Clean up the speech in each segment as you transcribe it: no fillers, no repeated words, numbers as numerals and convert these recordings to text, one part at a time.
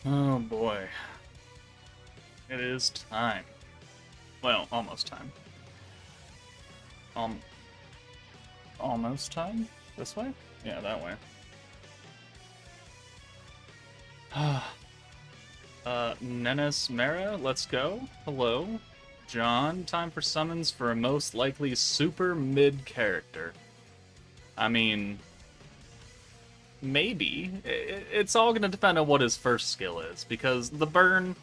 Oh boy. It is time. Well, almost time. Um, almost time? This way? Yeah, that way. Nenes Mera, let's go. Hello. John, time for summons for a most likely super mid character. I mean, maybe. It's all gonna depend on what his first skill is, because the burn,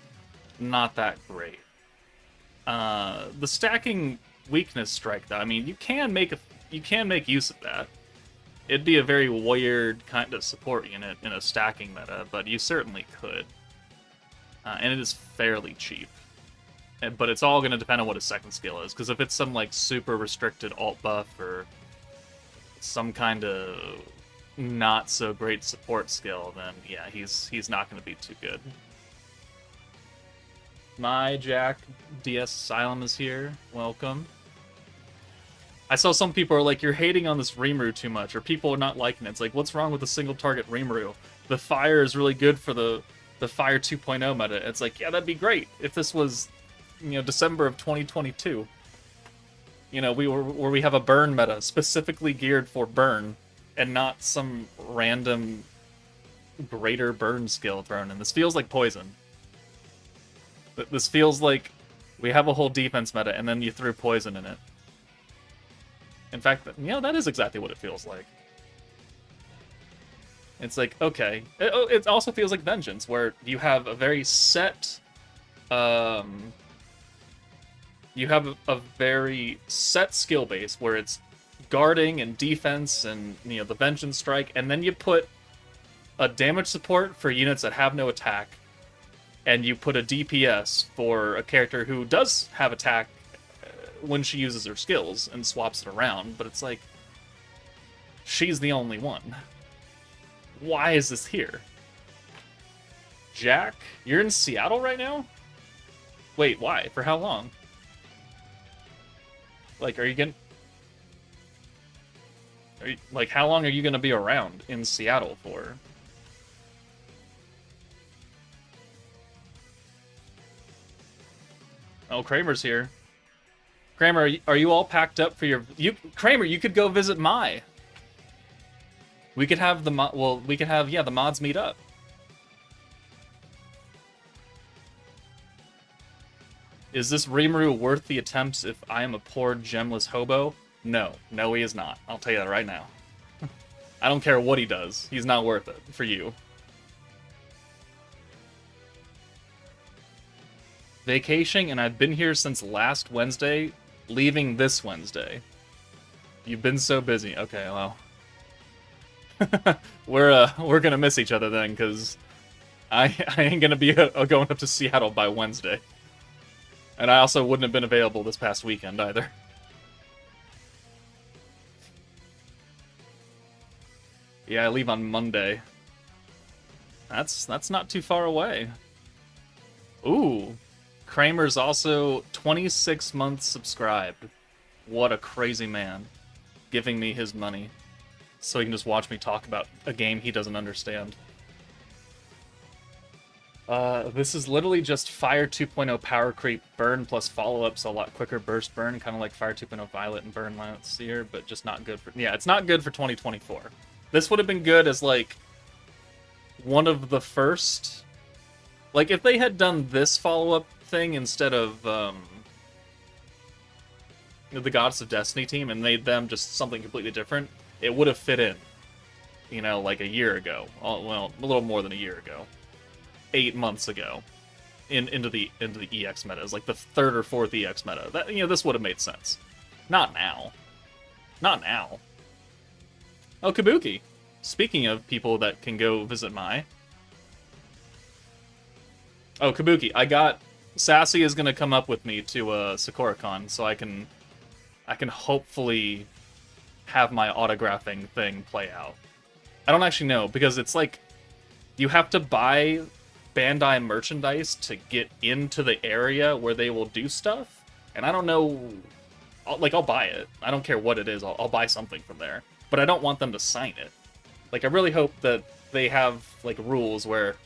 not that great. The stacking weakness strike, though, I mean, you can make use of that. It'd be a very weird kind of support unit in a stacking meta, but you certainly could. And it is fairly cheap. But it's all going to depend on what his second skill is, because if it's some like super restricted alt buff or some kind of not so great support skill, then yeah, he's not going to be too good. My Jack DS Asylum is here. Welcome. I saw some people are like, you're hating on this Rimuru too much, or people are not liking it. It's like, what's wrong with the single target Rimuru? The fire is really good for the fire 2.0 meta. It's like, yeah, that'd be great if this was, December of 2022. Where we have a burn meta specifically geared for burn, and not some random greater burn skill thrown in. This feels like poison. This feels like we have a whole defense meta, and then you threw poison in it. In fact, that is exactly what it feels like. It's like, okay. It also feels like Vengeance, where you have a very set... you have a very set skill base, where it's guarding and defense and, the Vengeance strike, and then you put a damage support for units that have no attack, and you put a DPS for a character who does have attack when she uses her skills and swaps it around, but it's like, she's the only one. Why is this here? Jack, you're in Seattle right now? Wait, why? For how long? Like, how long are you gonna be around in Seattle for? Oh, Kramer's here. Kramer, are you all packed up for your... Kramer, you could go visit Mai. We could have the the mods meet up. Is this Rimuru worth the attempts if I am a poor gemless hobo? No. No, he is not. I'll tell you that right now. I don't care what he does. He's not worth it for you. Vacationing, and I've been here since last Wednesday, leaving this Wednesday. You've been so busy. Okay, well. We're gonna miss each other then, because I ain't gonna be going up to Seattle by Wednesday. And I also wouldn't have been available this past weekend either. Yeah, I leave on Monday. That's not too far away. Ooh. Kramer's also 26 months subscribed. What a crazy man. Giving me his money so he can just watch me talk about a game he doesn't understand. This is literally just Fire 2.0 power creep burn plus follow-ups, a lot quicker burst burn, kind of like Fire 2.0 Violet and Burn last year, but just not good for... Yeah, it's not good for 2024. This would have been good as, like, one of the first... Like, if they had done this follow-up thing instead of the Goddess of Destiny team and made them just something completely different, it would have fit in. Like a year ago. Well, a little more than a year ago. 8 months ago. Into the EX meta. It's like the third or fourth EX meta. That, this would have made sense. Not now. Not now. Oh, Kabuki. Speaking of people that can go visit Mai. Oh, Kabuki, Sassy is gonna come up with me to SakuraCon, so I can hopefully have my autographing thing play out. I don't actually know, because it's like, you have to buy Bandai merchandise to get into the area where they will do stuff, and I don't know, I'll buy it. I don't care what it is, I'll buy something from there. But I don't want them to sign it. Like, I really hope that they have, like, rules where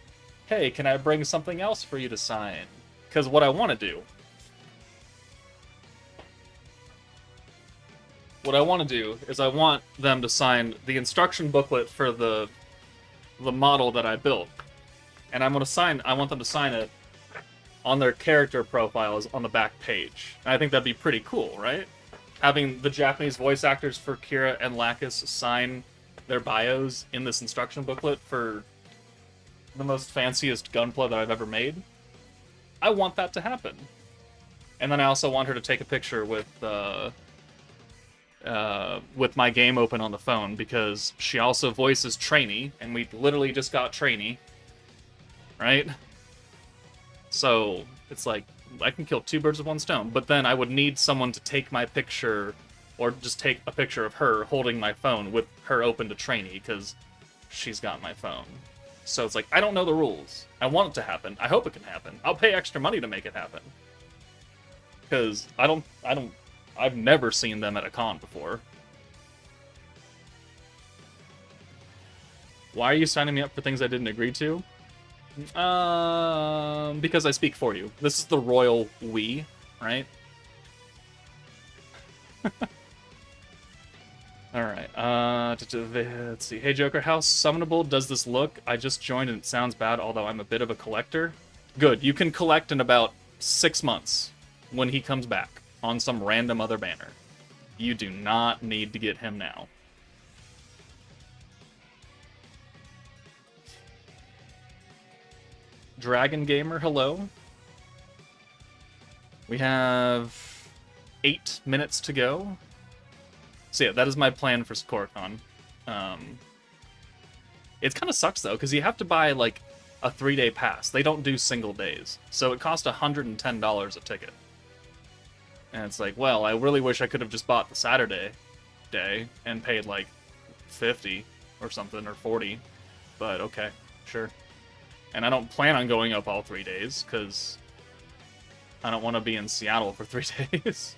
hey, can I bring something else for you to sign? Because what I want to do... What I want to do is I want them to sign the instruction booklet for the model that I built. And I want them to sign it on their character profiles on the back page. And I think that'd be pretty cool, right? Having the Japanese voice actors for Kira and Lacus sign their bios in this instruction booklet for the most fanciest gunpla that I've ever made. I want that to happen. And then I also want her to take a picture with my game open on the phone, because she also voices Trainee, and we literally just got Trainee, right? So it's like, I can kill two birds with one stone, but then I would need someone to take my picture, or just take a picture of her holding my phone with her open to Trainee, because she's got my phone. So it's like, I don't know the rules. I want it to happen. I hope it can happen. I'll pay extra money to make it happen. Because I've never seen them at a con before. Why are you signing me up for things I didn't agree to? Because I speak for you. This is the royal we, right? Alright, let's see. Hey Joker, how summonable does this look? I just joined and it sounds bad, although I'm a bit of a collector. Good, you can collect in about 6 months when he comes back on some random other banner. You do not need to get him now. Dragon Gamer, hello. We have 8 minutes to go. So yeah, that is my plan for Koricon. It kind of sucks though, because you have to buy like a 3-day pass. They don't do single days. So it costs $110 a ticket. And it's like, well, I really wish I could have just bought the Saturday day and paid like 50 or something, or 40. But okay, sure. And I don't plan on going up all 3 days, because I don't want to be in Seattle for 3 days.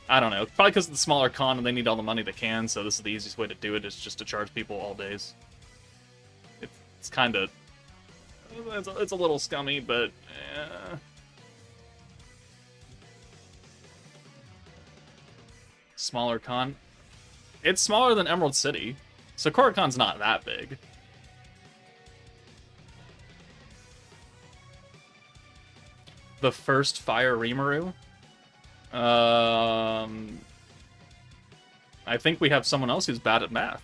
I don't know. Probably because it's the smaller con and they need all the money they can, so this is the easiest way to do it, is just to charge people all days. It's kind of... It's a little scummy, but... Smaller con. It's smaller than Emerald City, so Korikon's not that big. The first Fire Rimuru? I think we have someone else who's bad at math.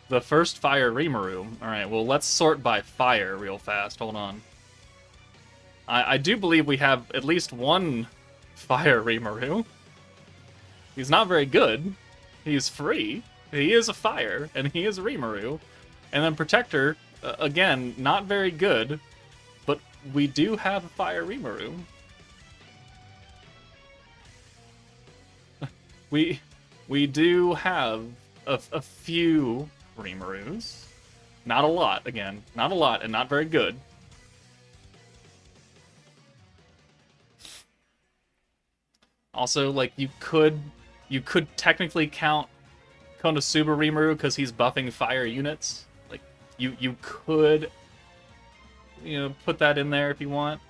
The first Fire Rimuru. Alright, well, let's sort by fire real fast. Hold on. I do believe we have at least one Fire Rimuru. He's not very good. He's free. He is a fire, and he is Rimuru. And then Protector, again, not very good, but we do have a Fire Rimuru. We do have a few Rimurus. Not a lot, again. Not a lot, and not very good. Also, like, you could technically count Konosuba Rimuru because he's buffing fire units. Like, you could, put that in there if you want.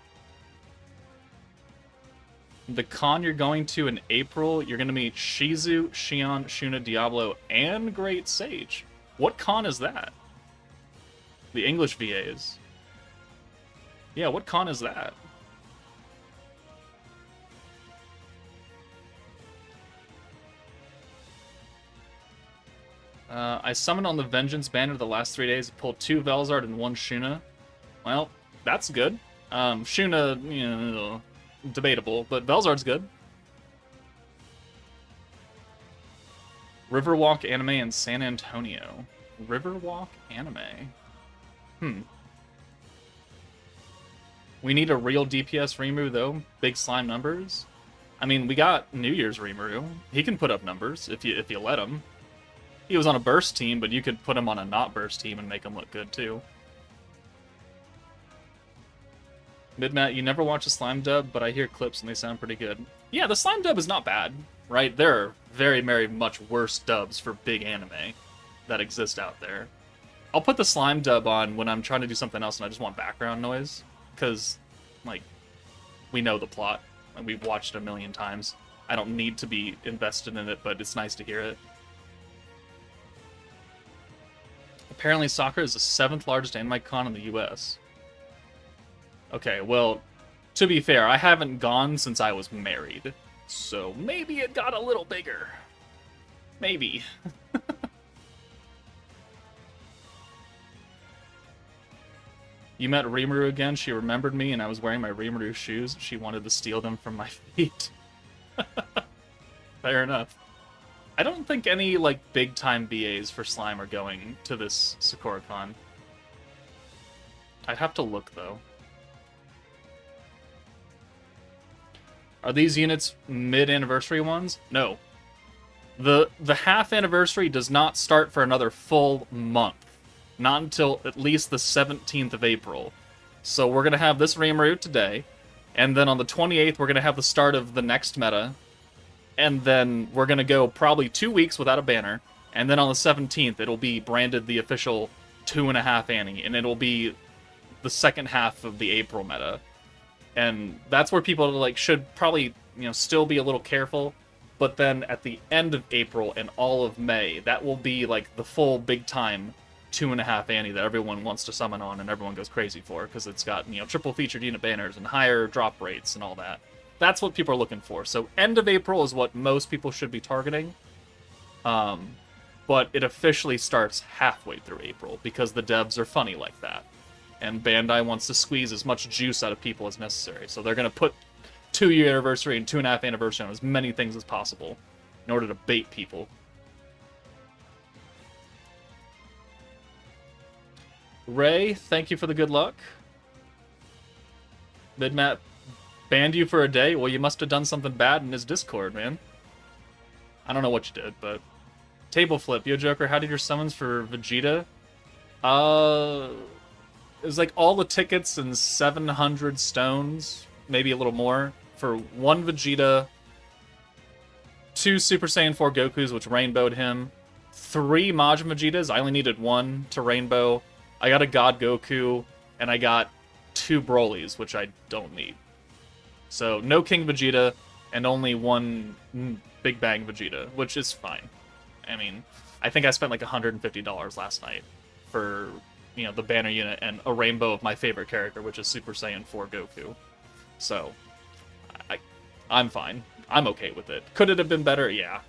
The con you're going to in April, you're going to meet Shizu, Shion, Shuna, Diablo, and Great Sage. What con is that? The English VAs. Yeah, what con is that? I summoned on the Vengeance banner the last 3 days, pulled 2 Velzard and 1 Shuna. Well, that's good. Shuna, debatable, but Velzard's good. Riverwalk Anime in San Antonio. Riverwalk Anime. We need a real DPS Rimuru, though. Big slime numbers. I mean, we got New Year's Rimuru. He can put up numbers if you let him. He was on a burst team, but you could put him on a not burst team and make him look good, too. Midmat, you never watch a slime dub, but I hear clips and they sound pretty good. Yeah, the slime dub is not bad, right? There are very, very much worse dubs for big anime that exist out there. I'll put the slime dub on when I'm trying to do something else and I just want background noise, because, like, we know the plot, and we've watched it a million times. I don't need to be invested in it, but it's nice to hear it. Apparently, soccer is the 7th largest anime con in the US. Okay, well, to be fair, I haven't gone since I was married, so maybe it got a little bigger. Maybe. You met Rimuru again, she remembered me, and I was wearing my Rimuru shoes. She wanted to steal them from my feet. Fair enough. I don't think any, like, big-time BAs for Slime are going to this SakuraCon. I'd have to look, though. Are these units mid-anniversary ones? No. The half anniversary does not start for another full month. Not until at least the 17th of April. So we're going to have this Rimuru today, and then on the 28th we're going to have the start of the next meta, and then we're going to go probably 2 weeks without a banner, and then on the 17th it'll be branded the official 2.5 Annie, and it'll be the second half of the April meta. And that's where people like should probably, still be a little careful, but then at the end of April and all of May, that will be like the full big time 2.5 Annie that everyone wants to summon on and everyone goes crazy for, because it's got, triple featured unit banners and higher drop rates and all that. That's what people are looking for. So end of April is what most people should be targeting. But it officially starts halfway through April, because the devs are funny like that. And Bandai wants to squeeze as much juice out of people as necessary. So they're going to put 2-year anniversary and 2.5 anniversary on as many things as possible in order to bait people. Ray, thank you for the good luck. Midmat banned you for a day? Well, you must have done something bad in his Discord, man. I don't know what you did, but... Table flip. Yo, Joker, how did your summons for Vegeta? It was like all the tickets and 700 stones, maybe a little more, for 1 Vegeta, 2 Super Saiyan 4 Gokus, which rainbowed him, 3 Majin Vegetas, I only needed 1 to rainbow, I got a God Goku, and I got 2 Brolys, which I don't need. So, no King Vegeta, and only 1 Big Bang Vegeta, which is fine. I mean, I think I spent like $150 last night for, the banner unit and a rainbow of my favorite character, which is Super Saiyan 4 Goku. So, I'm fine. I'm okay with it. Could it have been better? Yeah.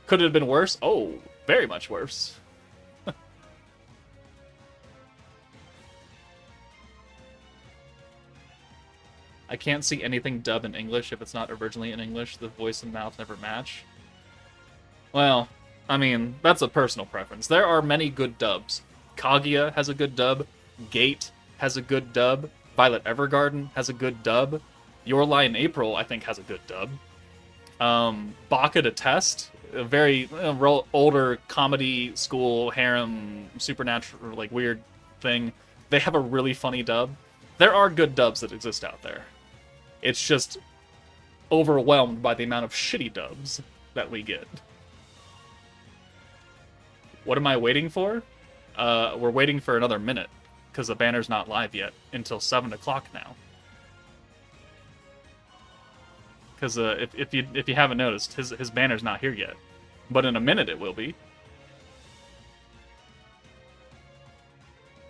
Could it have been worse? Oh, very much worse. I can't see anything dubbed in English if it's not originally in English. The voice and mouth never match. Well, I mean, that's a personal preference. There are many good dubs. Kaguya has a good dub. Gate has a good dub. Violet Evergarden has a good dub. Your Lie in April, I think, has a good dub. Baka to Test, a very older comedy school harem supernatural like weird thing. They have a really funny dub. There are good dubs that exist out there. It's just overwhelmed by the amount of shitty dubs that we get. What am I waiting for? We're waiting for another minute, because the banner's not live yet until 7 o'clock now. Because if you haven't noticed, his banner's not here yet, but in a minute it will be.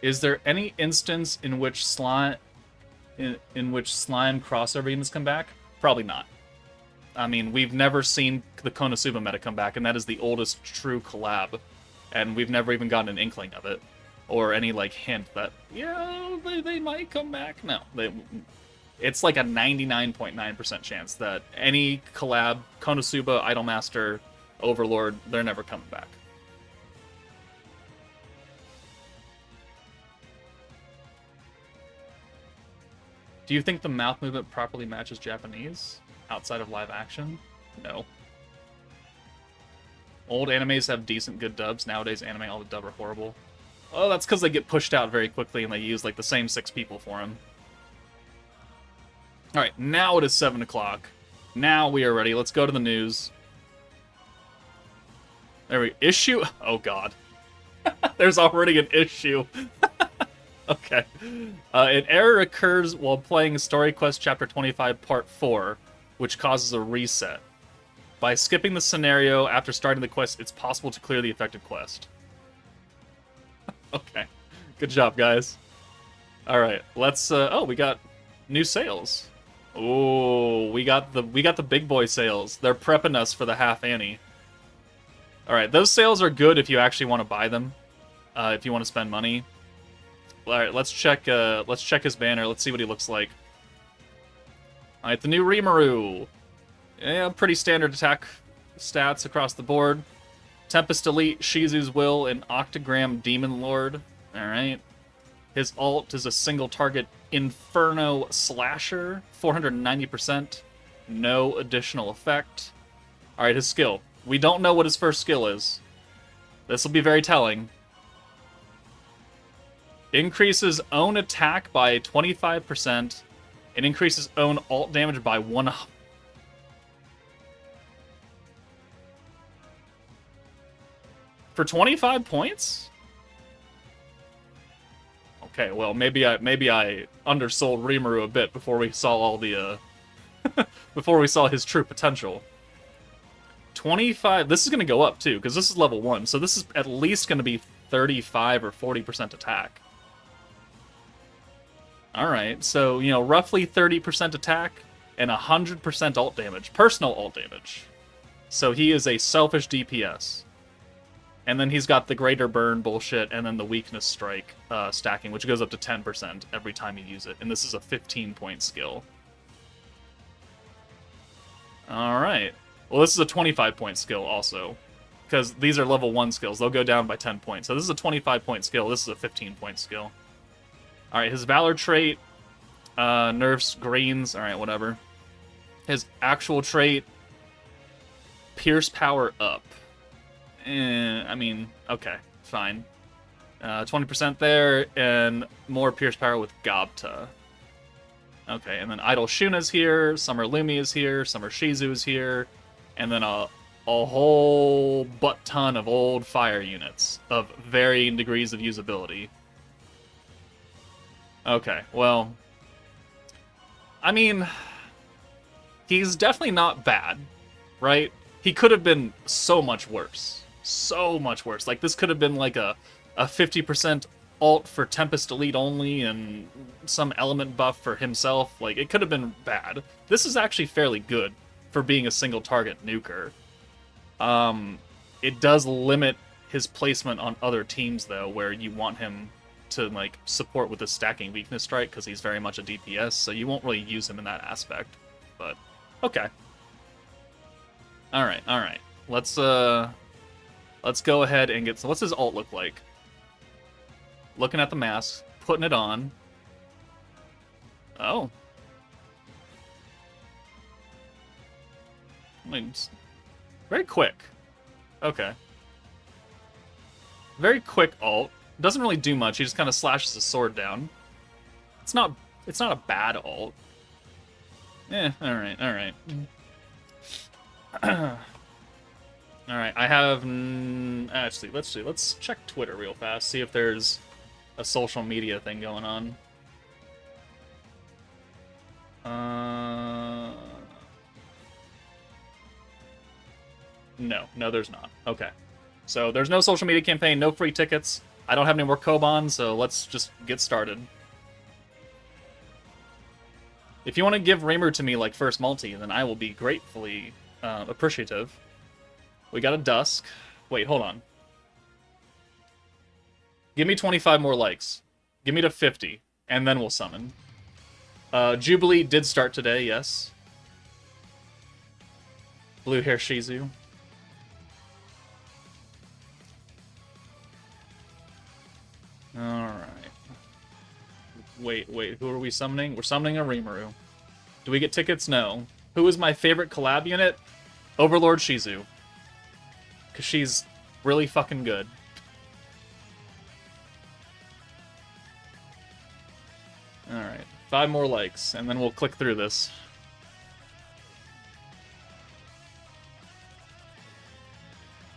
Is there any instance in which slime crossover units come back? Probably not. I mean, we've never seen the Konosuba meta come back, and that is the oldest true collab. And we've never even gotten an inkling of it, or any like hint that they might come back. No, it's like a 99.9% chance that any collab, Konosuba, Idolmaster, Overlord, they're never coming back. Do you think the mouth movement properly matches Japanese outside of live action? No. Old animes have decent good dubs. Nowadays, anime, all the dub are horrible. Oh, that's because they get pushed out very quickly and they use, like, the same 6 people for them. Alright, now it is 7 o'clock. Now we are ready. Let's go to the news. There we go. Issue? Oh, God. There's already an issue. Okay. An error occurs while playing Story Quest Chapter 25, Part 4, which causes a reset. By skipping the scenario after starting the quest, it's possible to clear the affected quest. Okay. Good job, guys. Alright, let's... oh, we got new sales. Oh, we got the big boy sales. They're prepping us for the half Annie. Alright, those sales are good if you actually want to buy them. If you want to spend money. Alright, let's check his banner. Let's see what he looks like. Alright, the new Rimuru. Yeah, pretty standard attack stats across the board. Tempest Elite, Shizu's Will, and Octagram Demon Lord. Alright. His ult is a single target Inferno Slasher, 490%. No additional effect. Alright, his skill. We don't know what his first skill is. This will be very telling. Increases own attack by 25%. It increases own ult damage by 1. For 25 points? Okay, well, maybe I undersold Rimuru a bit before we saw all the before we saw his true potential. 25. This is going to go up too because this is level 1. So this is at least going to be 35 or 40% attack. All right. So, you know, roughly 30% attack and 100% ult damage, personal ult damage. So he is a selfish DPS. And then he's got the greater burn bullshit, and then the weakness strike stacking, which goes up to 10% every time you use it. And this is a 15-point skill. Alright. Well, this is a 25-point skill also. Because these are level 1 skills. They'll go down by 10 points. So this is a 25-point skill. This is a 15-point skill. Alright, his Valor trait nerfs greens. Alright, whatever. His actual trait, Pierce Power up. I mean, okay, fine. 20% there, and more Pierce Power with Gobta. Okay, and then Idol Shuna's here, Summer Lumi is here, Summer Shizu is here, and then a whole butt ton of old fire units of varying degrees of usability. Okay, well, I mean, he's definitely not bad, right? He could have been so much worse. So much worse. Like, this could have been like a 50% ult for Tempest Elite only and some element buff for himself. Like, it could have been bad. This is actually fairly good for being a single target nuker. It does limit his placement on other teams, though, where you want him to, like, support with a stacking weakness strike, because he's very much a DPS, so you won't really use him in that aspect. But, okay. Alright, alright. Let's go ahead and get... So what's his ult look like? Looking at the mask, putting it on. Oh. I mean, very quick. Okay. Very quick ult. Doesn't really do much. He just kind of slashes his sword down. It's not a bad ult. Eh, alright, alright. Alright, I have... actually, let's check Twitter real fast, see if there's a social media thing going on. No, there's not. Okay. So, there's no social media campaign, no free tickets. I don't have any more Koban, so let's just get started. If you want to give Rimuru to me like first multi, then I will be gratefully appreciative. We got a Dusk. Wait, hold on. Give me 25 more likes. Give me to 50, and then we'll summon. Jubilee did start today, yes. Blue hair Shizu. Alright. Wait, who are we summoning? We're summoning a Rimuru. Do we get tickets? No. Who is my favorite collab unit? Overlord Shizu. Because she's really fucking good. Alright. 5 more likes, and then we'll click through this.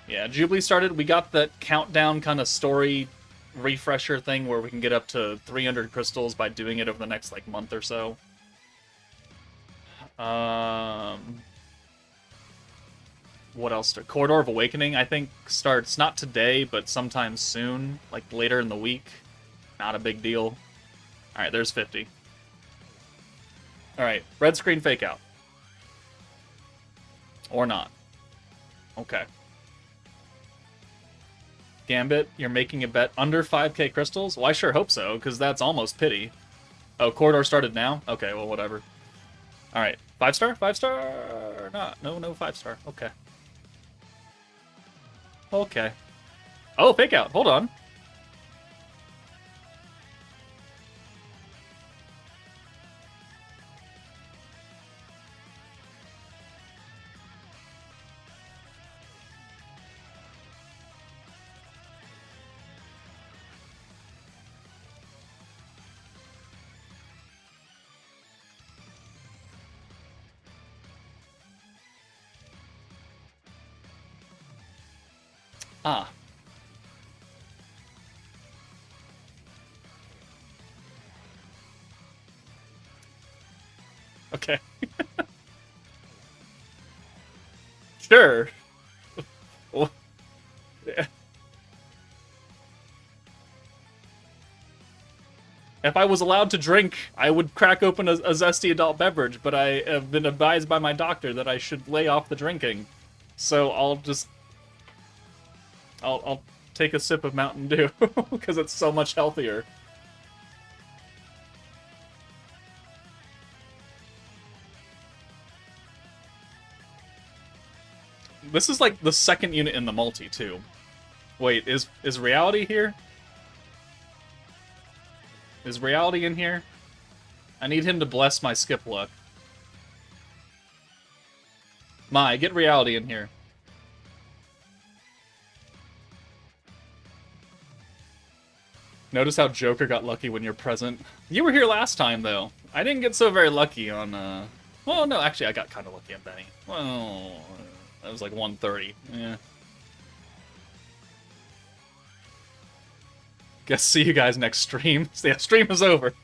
Yeah, Jubilee started. We got that countdown kind of story refresher thing where we can get up to 300 crystals by doing it over the next, like, month or so. What else? Corridor of Awakening, I think, starts not today, but sometime soon, like later in the week. Not a big deal. Alright, there's 50. Alright, red screen fake out. Or not. Okay. Gambit, you're making a bet under 5k crystals? Well, I sure hope so, because that's almost pity. Oh, Corridor started now? Okay, well, whatever. Alright, 5-star? 5-star? Not. No, 5-star. Okay. Okay. Oh, fake out. Hold on. Ah. Okay. Sure. Well, yeah. If I was allowed to drink, I would crack open a zesty adult beverage, but I have been advised by my doctor that I should lay off the drinking. So I'll take a sip of Mountain Dew, because it's so much healthier. This is like the second unit in the multi, too. Wait, is Reality here? Is Reality in here? I need him to bless my skip luck. Mai, get Reality in here. Notice how Joker got lucky when you're present. You were here last time, though. I didn't get so very lucky on, Well, no, actually, I got kind of lucky on Benny. Well, that was like 130. Yeah. Guess see you guys next stream. Yeah, stream is over.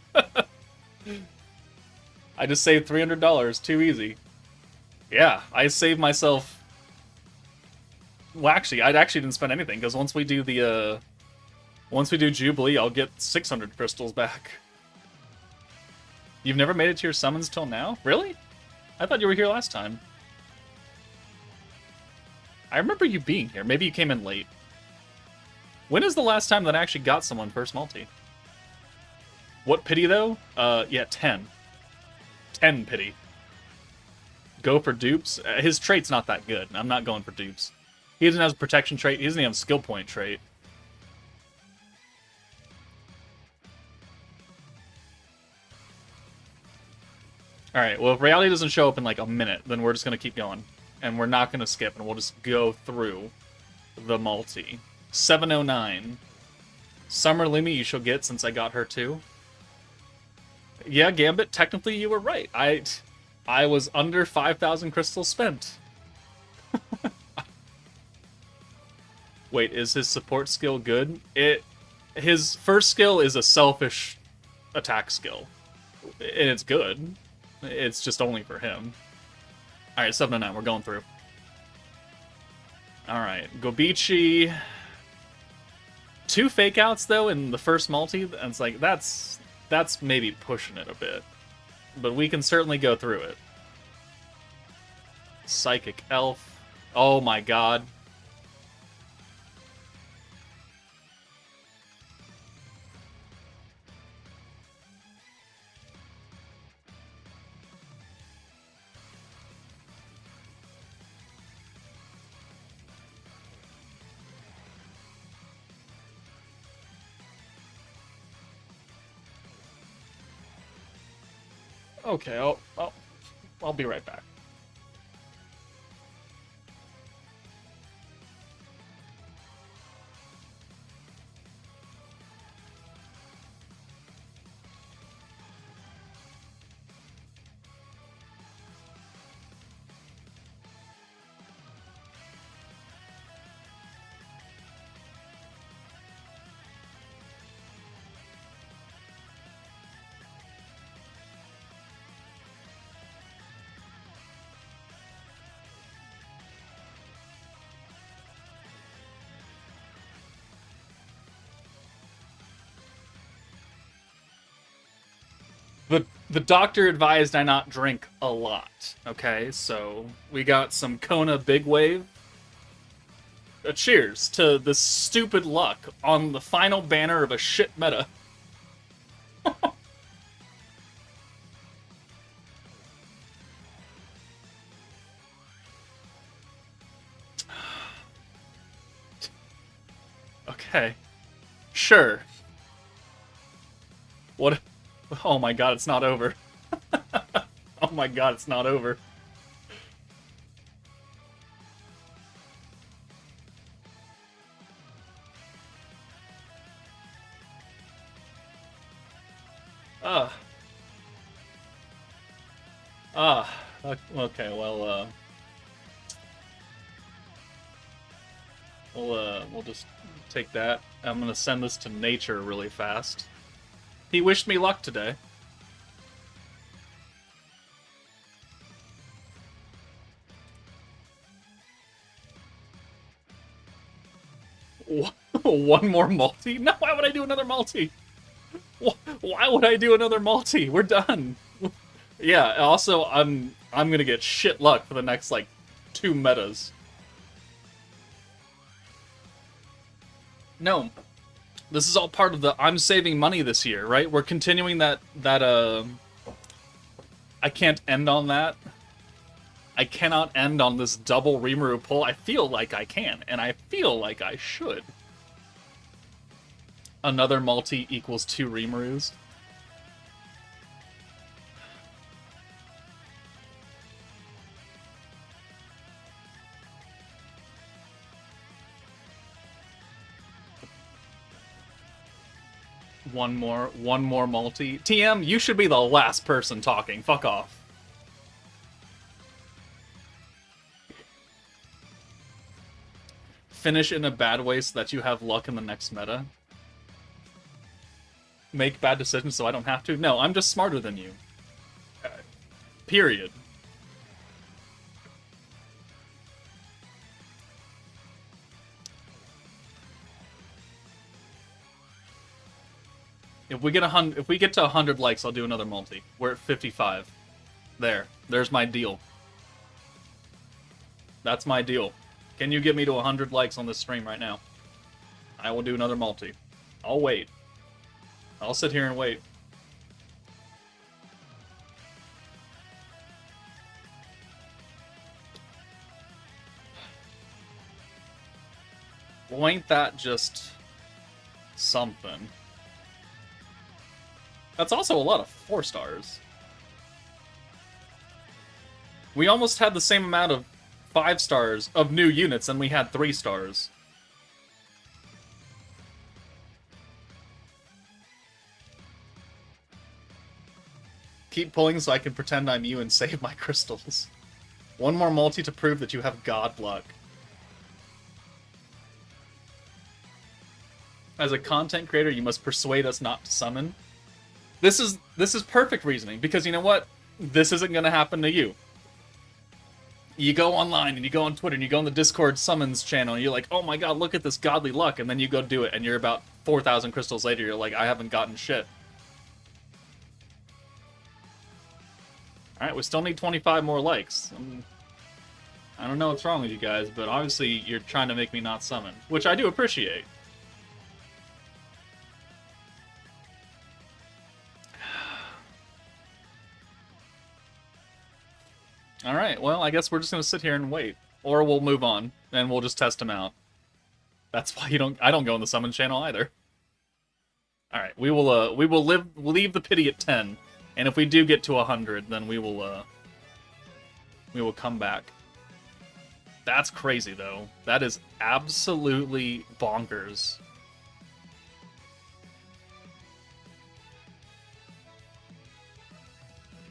I just saved $300. Too easy. Yeah, I saved myself... Well, actually, I actually didn't spend anything, because once we do the, once we do Jubilee, I'll get 600 crystals back. You've never made it to your summons till now? Really? I thought you were here last time. I remember you being here. Maybe you came in late. When is the last time that I actually got someone first multi? What pity, though? Yeah, 10. 10 pity. Go for dupes? His trait's not that good. I'm not going for dupes. He doesn't have a protection trait. He doesn't even have a skill point trait. Alright, well, if Reality doesn't show up in like a minute, then we're just going to keep going. And we're not going to skip, and we'll just go through the multi. 709. Summer Lumi you shall get since I got her too. Yeah, Gambit, technically you were right. I was under 5,000 crystals spent. Wait, is his support skill good? His first skill is a selfish attack skill. And it's good. It's just only for him. Alright, 709, we're going through. Alright, Gobichi. 2 fake outs though in the first multi, and it's like that's maybe pushing it a bit. But we can certainly go through it. Psychic Elf. Oh my god. Okay, I'll be right back. The doctor advised I not drink a lot. Okay, so we got some Kona Big Wave. Cheers to this stupid luck on the final banner of a shit meta. Okay. Sure. What? Oh my god, it's not over. Oh my god, it's not over. Ah. Ah. Okay, well, we'll just take that. I'm gonna send this to nature really fast. He wished me luck today. One more multi? No, why would I do another multi? Why would I do another multi? We're done. Yeah, also, I'm gonna get shit luck for the next, like, 2 metas. No. This is all part of the I'm saving money this year, right? We're continuing that I can't end on that. I cannot end on this double Rimuru pull. I feel like I can, and I feel like I should. Another multi equals 2 Rimurus. One more multi. TM, you should be the last person talking. Fuck off. Finish in a bad way so that you have luck in the next meta. Make bad decisions so I don't have to. No, I'm just smarter than you. Period. If we get to 100 likes, I'll do another multi. We're at 55. There's my deal. That's my deal. Can you get me to 100 likes on this stream right now? I will do another multi. I'll wait. I'll sit here and wait. Well, ain't that just something? That's also a lot of 4 stars. We almost had the same amount of 5 stars of new units than we had 3 stars. Keep pulling so I can pretend I'm you and save my crystals. One more multi to prove that you have god luck. As a content creator, you must persuade us not to summon. This is perfect reasoning, because you know what? This isn't going to happen to you. You go online, and you go on Twitter, and you go on the Discord summons channel, and you're like, oh my god, look at this godly luck, and then you go do it, and you're about 4,000 crystals later, you're like, I haven't gotten shit. Alright, we still need 25 more likes. I don't know what's wrong with you guys, but obviously you're trying to make me not summon, which I do appreciate. Alright, well, I guess we're just gonna sit here and wait. Or we'll move on, and we'll just test him out. That's why I don't go in the summon channel either. Alright, we'll leave the pity at 10. And if we do get to 100, then we will come back. That's crazy, though. That is absolutely bonkers.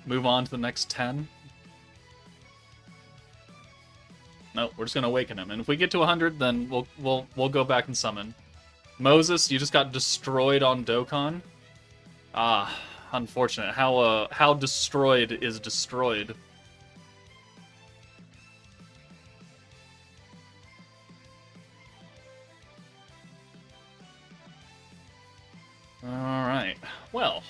Move on to the next 10. No, we're just gonna awaken him, and if we get to 100, then we'll go back and summon. Moses, you just got destroyed on Dokkan. Ah, unfortunate. How destroyed is destroyed. All right. Well,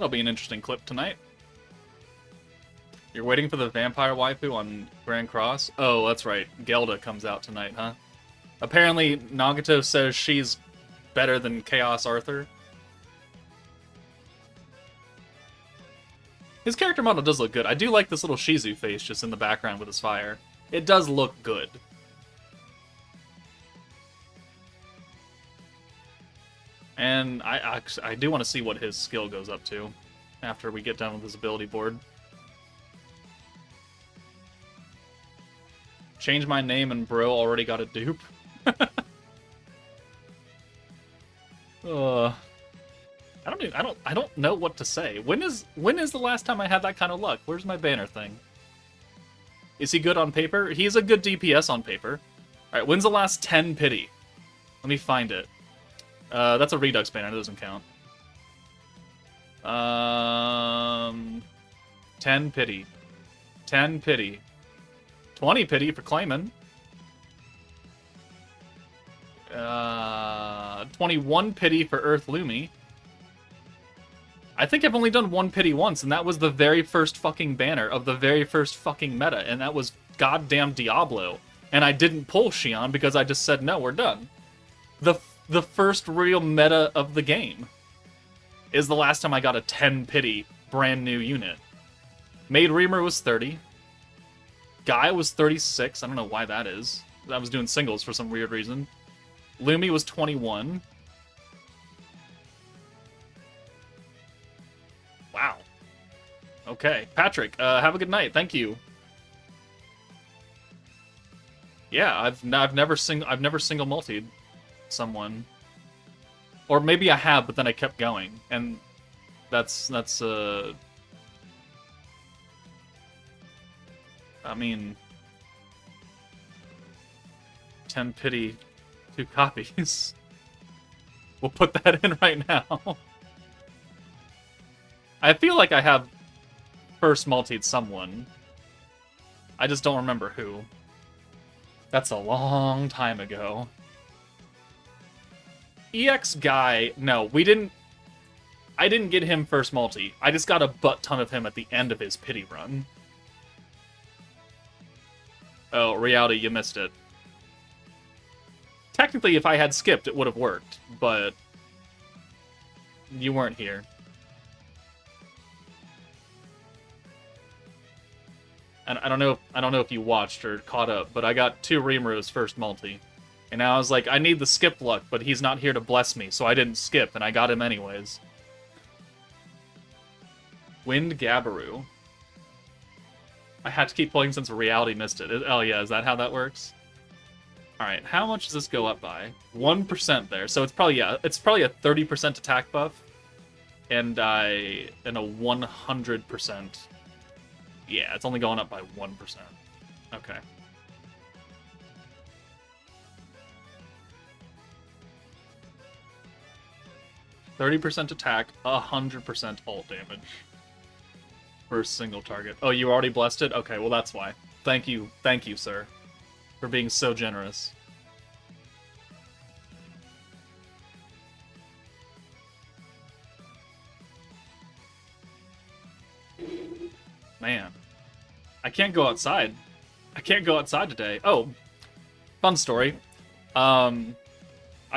That'll be an interesting clip tonight. You're waiting for the vampire waifu on Grand Cross? Oh, that's right. Gelda comes out tonight, huh? Apparently, Nagato says she's better than Chaos Arthur. His character model does look good. I do like this little Shizu face just in the background with his fire. It does look good. And I do want to see what his skill goes up to after we get done with his ability board. Change my name and bro already got a dupe. I don't know what to say. When is the last time I had that kind of luck? Where's my banner thing? Is he good on paper? He's a good DPS on paper. Alright, when's the last 10 pity? Let me find it. That's a Redux banner, that doesn't count. 10 pity. 10 pity. 20 pity for claiming. 21 pity for Earth Lumi. I think I've only done 1 pity once, and that was the very first fucking banner of the very first fucking meta, and that was goddamn Diablo. And I didn't pull Xion because I just said, no, we're done. The first real meta of the game is the last time I got a 10 pity brand new unit. Made Rimuru was 30. Guy was 36. I don't know why that is. I was doing singles for some weird reason. Lumi was 21. Wow. Okay. Patrick, have a good night. Thank you. Yeah, I've never single multied someone. Or maybe I have, but then I kept going. And that's I mean, 10 pity, 2 copies. We'll put that in right now. I feel like I have first multied someone. I just don't remember who. That's a long time ago. EX guy, no, I didn't get him first multi. I just got a butt ton of him at the end of his pity run. Oh, reality, you missed it. Technically, if I had skipped, it would have worked, but you weren't here. And I don't know if you watched or caught up, but I got 2 Rimuru's first multi. And I was like, I need the skip luck, but he's not here to bless me, so I didn't skip, and I got him anyways. Wind Gabaru. I had to keep pulling since reality missed it. Oh yeah, is that how that works? Alright, how much does this go up by? 1% there, so it's probably a 30% attack buff. And a 100%. Yeah, it's only going up by 1%. Okay. %30 attack, 100% ult damage. For a single target. Oh, you already blessed it? Okay, well that's why. Thank you, sir. For being so generous. Man. I can't go outside. I can't go outside today. Oh, fun story. I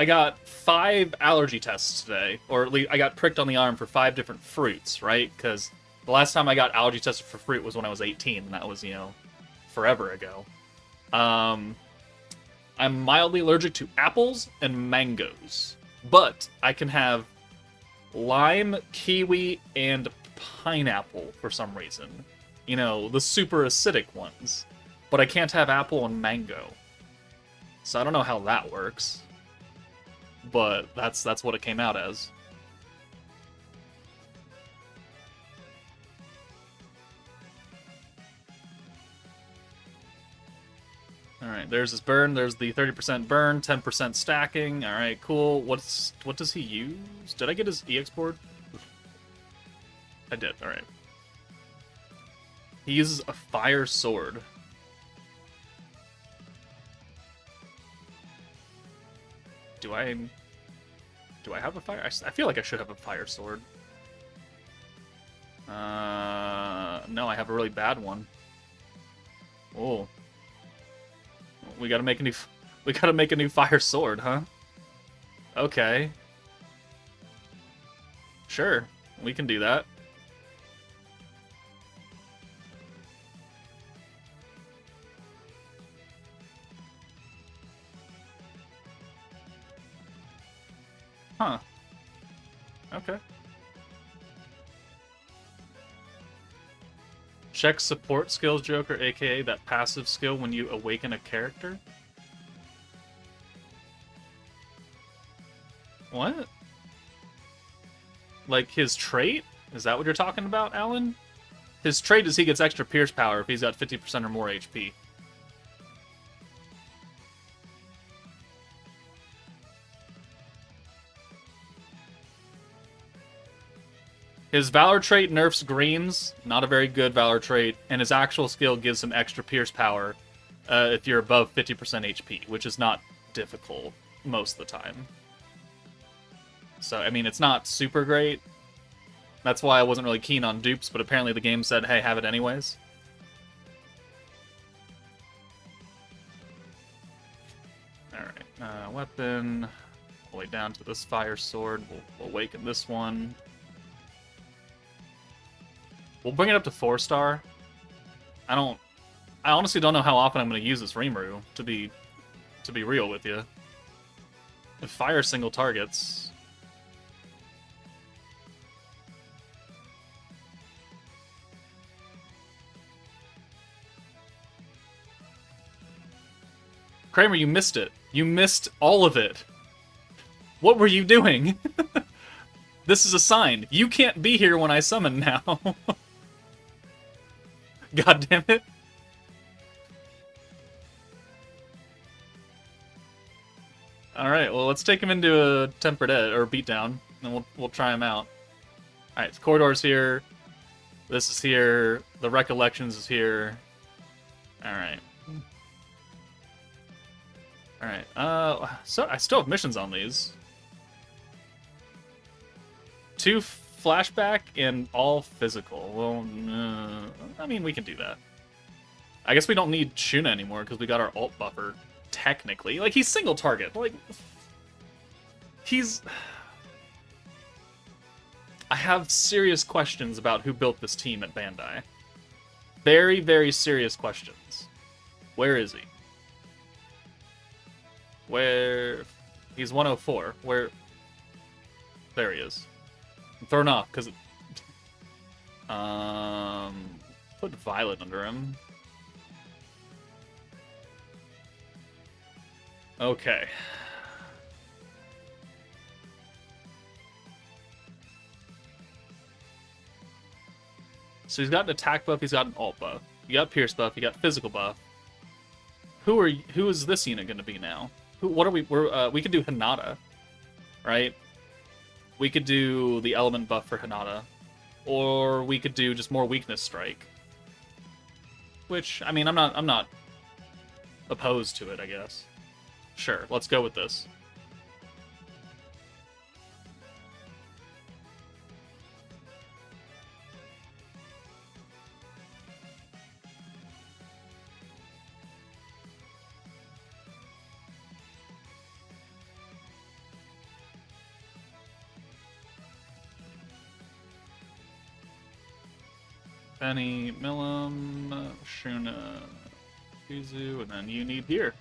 got 5 allergy tests today, or at least I got pricked on the arm for 5 different fruits, right? Because the last time I got allergy tested for fruit was when I was 18, and that was, forever ago. I'm mildly allergic to apples and mangoes, but I can have lime, kiwi, and pineapple for some reason. The super acidic ones. But I can't have apple and mango. So I don't know how that works. But that's what it came out as. Alright, there's this burn, there's the 30% burn, 10% stacking. Alright, cool. What does he use? Did I get his EX board? I did, alright. He uses a fire sword. Do I have a fire? I feel like I should have a fire sword. No, I have a really bad one. Oh. We gotta make a new... We gotta make a new fire sword, huh? Okay. Sure, we can do that. Huh. Okay. Check support skills, Joker, aka that passive skill when you awaken a character. What? Like his trait? Is that what you're talking about, Alan? His trait is he gets extra pierce power if he's got 50% or more HP. His Valor trait nerfs greens, not a very good Valor trait, and his actual skill gives him extra pierce power if you're above 50% HP, which is not difficult most of the time. So, I mean, it's not super great. That's why I wasn't really keen on dupes, but apparently the game said, hey, have it anyways. Alright, weapon, all the way down to this fire sword. We'll awaken this one. We'll bring it up to 4-star. I honestly don't know how often I'm going to use this Rimuru, to be real with you. If fire single targets... Kramer, you missed it. You missed all of it. What were you doing? This is a sign. You can't be here when I summon now. God damn it. Alright, well, let's take him into a tempered edge, or beatdown, and we'll try him out. Alright, the corridor's here. This is here. The recollections is here. Alright. Alright, so I still have missions on these. 2 flashback and all physical. Well, I mean, we can do that. I guess we don't need Shuna anymore because we got our ult buffer, technically. Like, he's single target. Like, he's... I have serious questions about who built this team at Bandai. Very, very serious questions. Where is he? Where... He's 104. Where... There he is. I'm thrown off, because... Put Violet under him. Okay. So he's got an attack buff, he's got an ult buff. You got pierce buff, you got physical buff. Who is this unit going to be now? What are we? We could do Hinata, right? We could do the element buff for Hinata, or we could do just more weakness strike. Which, I mean, I'm not opposed to it, I guess. Sure, let's go with this. Benny, Milim, Shuna, Shizu, and then you need gear.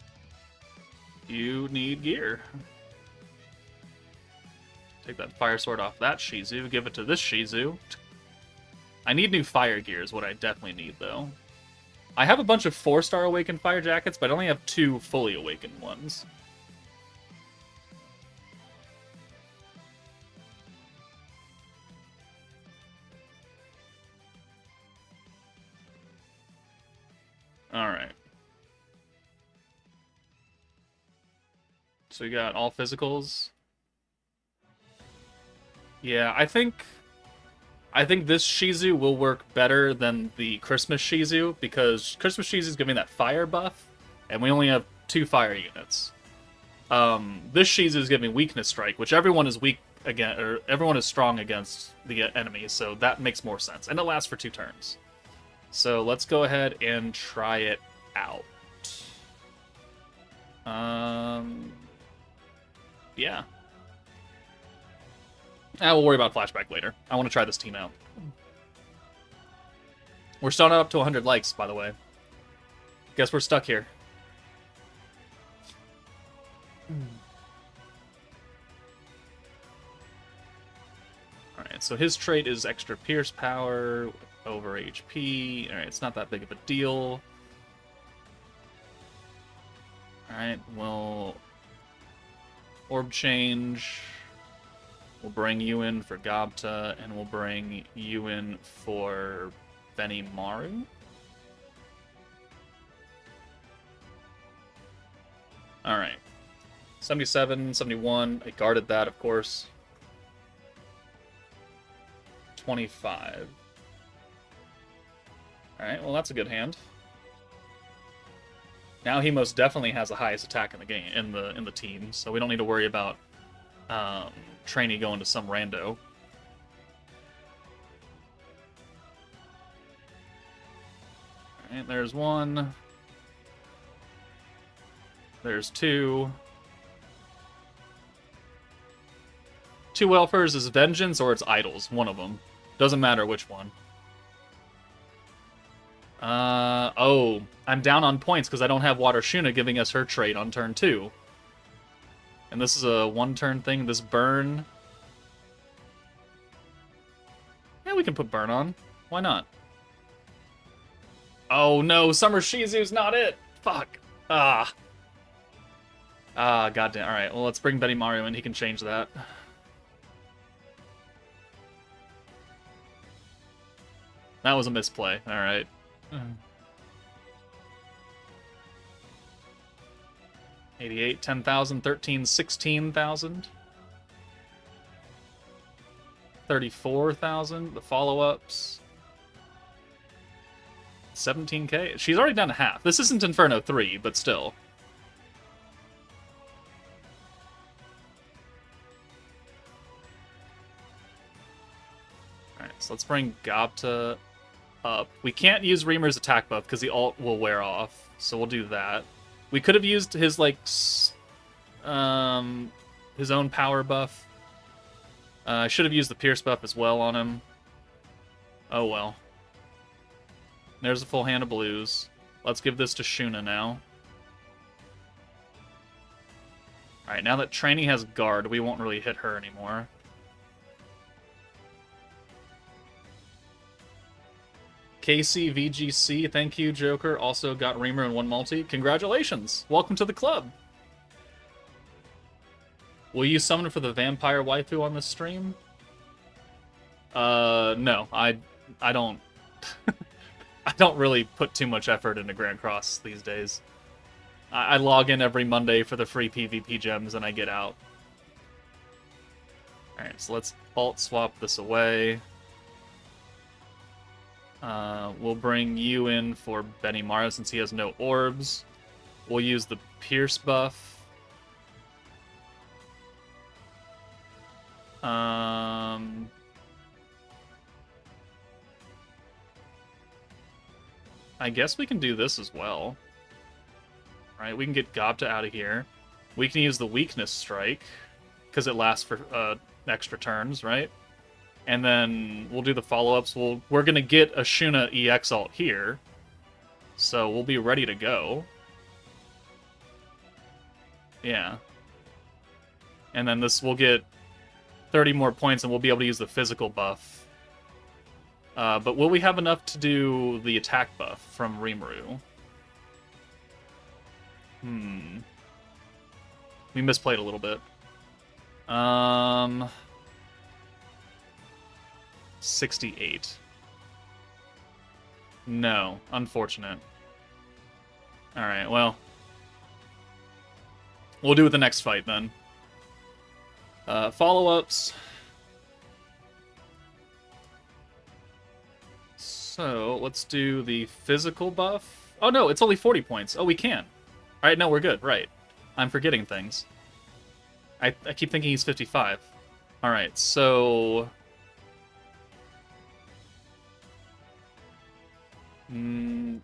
You need gear. Take that fire sword off that Shizu, give it to this Shizu. I need new fire gear is what I definitely need, though. I have a bunch of 4-star awakened fire jackets, but I only have 2 fully awakened ones. Alright. So we got all physicals. Yeah, I think this Shizu will work better than the Christmas Shizu, because Christmas Shizu is giving that fire buff, and we only have 2 fire units. This Shizu is giving weakness strike, which everyone is weak again, or everyone is strong against the enemy, so that makes more sense. And it lasts for 2 turns. So let's go ahead and try it out. Yeah. We'll worry about flashback later. I want to try this team out. We're still not up to 100 likes, by the way. Guess we're stuck here. Alright, so his trait is extra pierce power over HP. Alright, it's not that big of a deal. Alright, well... Orb change. We'll bring you in for Gobta, and we'll bring you in for Benimaru. Alright. 77, 71. I guarded that, of course. 25. Alright, well that's a good hand. Now he most definitely has the highest attack in the game, in the team, so we don't need to worry about Trainee going to some rando. Alright, there's 1. There's 2. 2 Welfers is Vengeance or it's Idols, one of them. Doesn't matter which one. Oh, I'm down on points because I don't have Water Shuna giving us her trait on turn 2. And this is a 1-turn thing, this burn. Yeah, we can put burn on. Why not? Oh no, Summer Shizu's not it! Fuck. Goddamn. Alright, well let's bring Benimaru in, he can change that. That was a misplay, alright. 88, 10,000, 13, 16,000. 34,000, the follow-ups. 17k? She's already down to half. This isn't Inferno 3, but still. Alright, so let's bring Gobta up. We can't use Rimuru's attack buff because the ult will wear off, so we'll do that. We could have used his, like, his own power buff. I should have used the Pierce buff as well on him. Oh well. There's a full hand of blues. Let's give this to Shuna now. Alright, now that Trainee has guard, we won't really hit her anymore. KCVGC, thank you, Joker. Also got Rimuru in 1 multi. Congratulations! Welcome to the club! Will you summon for the vampire waifu on this stream? No. I don't... I don't really put too much effort into Grand Cross these days. I log in every Monday for the free PvP gems and I get out. Alright, so let's alt swap this away. We'll bring you in for Benimaru since he has no orbs. We'll use the Pierce buff. I guess we can do this as well. Right, we can get Gobta out of here. We can use the Weakness Strike, because it lasts for extra turns, right? And then we'll do the follow-ups. We're going to get a Shuna EX ult here, so we'll be ready to go. Yeah. And then this will get 30 more points, and we'll be able to use the physical buff. But will we have enough to do the attack buff from Rimuru? We misplayed a little bit. 68. No, unfortunate. Alright, well. We'll do it the next fight, then. Follow-ups. So, let's do the physical buff. Oh, no, it's only 40 points. Oh, we can. Alright, no, we're good. Right. I'm forgetting things. I keep thinking he's 55. Alright, so...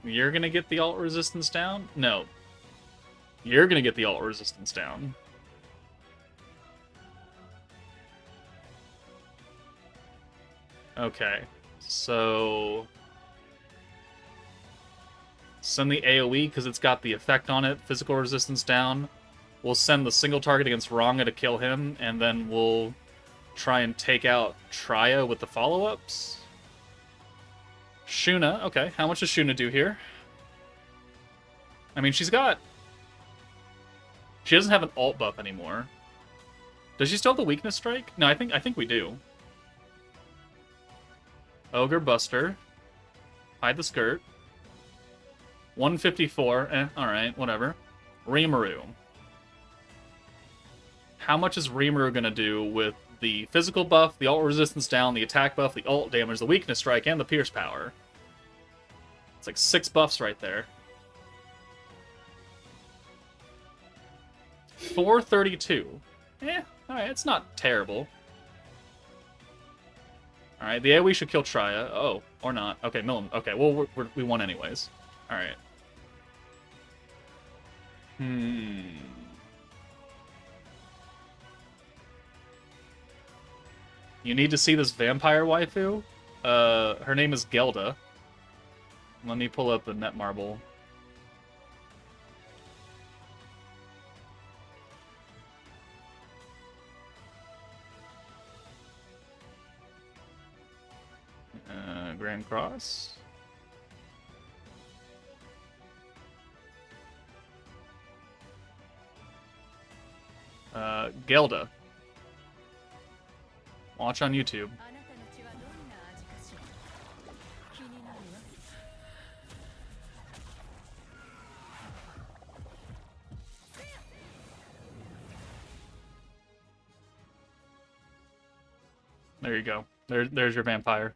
you're gonna get the alt resistance down? No. You're gonna get the alt resistance down. Okay, so... send the AoE because it's got the effect on it, physical resistance down. We'll send the single target against Ranga to kill him, and then we'll try and take out Traya with the follow-ups. Shuna, okay. How much does Shuna do here? I mean, she's got... she doesn't have an alt buff anymore. Does she still have the weakness strike? No, I think we do. Ogre Buster. Hide the skirt. 154. Alright, whatever. Rimuru. How much is Rimuru gonna do with the physical buff, the alt resistance down, the attack buff, the alt damage, the weakness strike, and the pierce power? It's like 6 buffs right there. 432. Alright, it's not terrible. Alright, the AoE should kill Traya. Oh, or not. Okay, okay, well, we won anyways. Alright. You need to see this vampire waifu? Her name is Gelda. Let me pull up the Netmarble. Grand Cross. Gelda. Watch on YouTube. There you go. There's your vampire.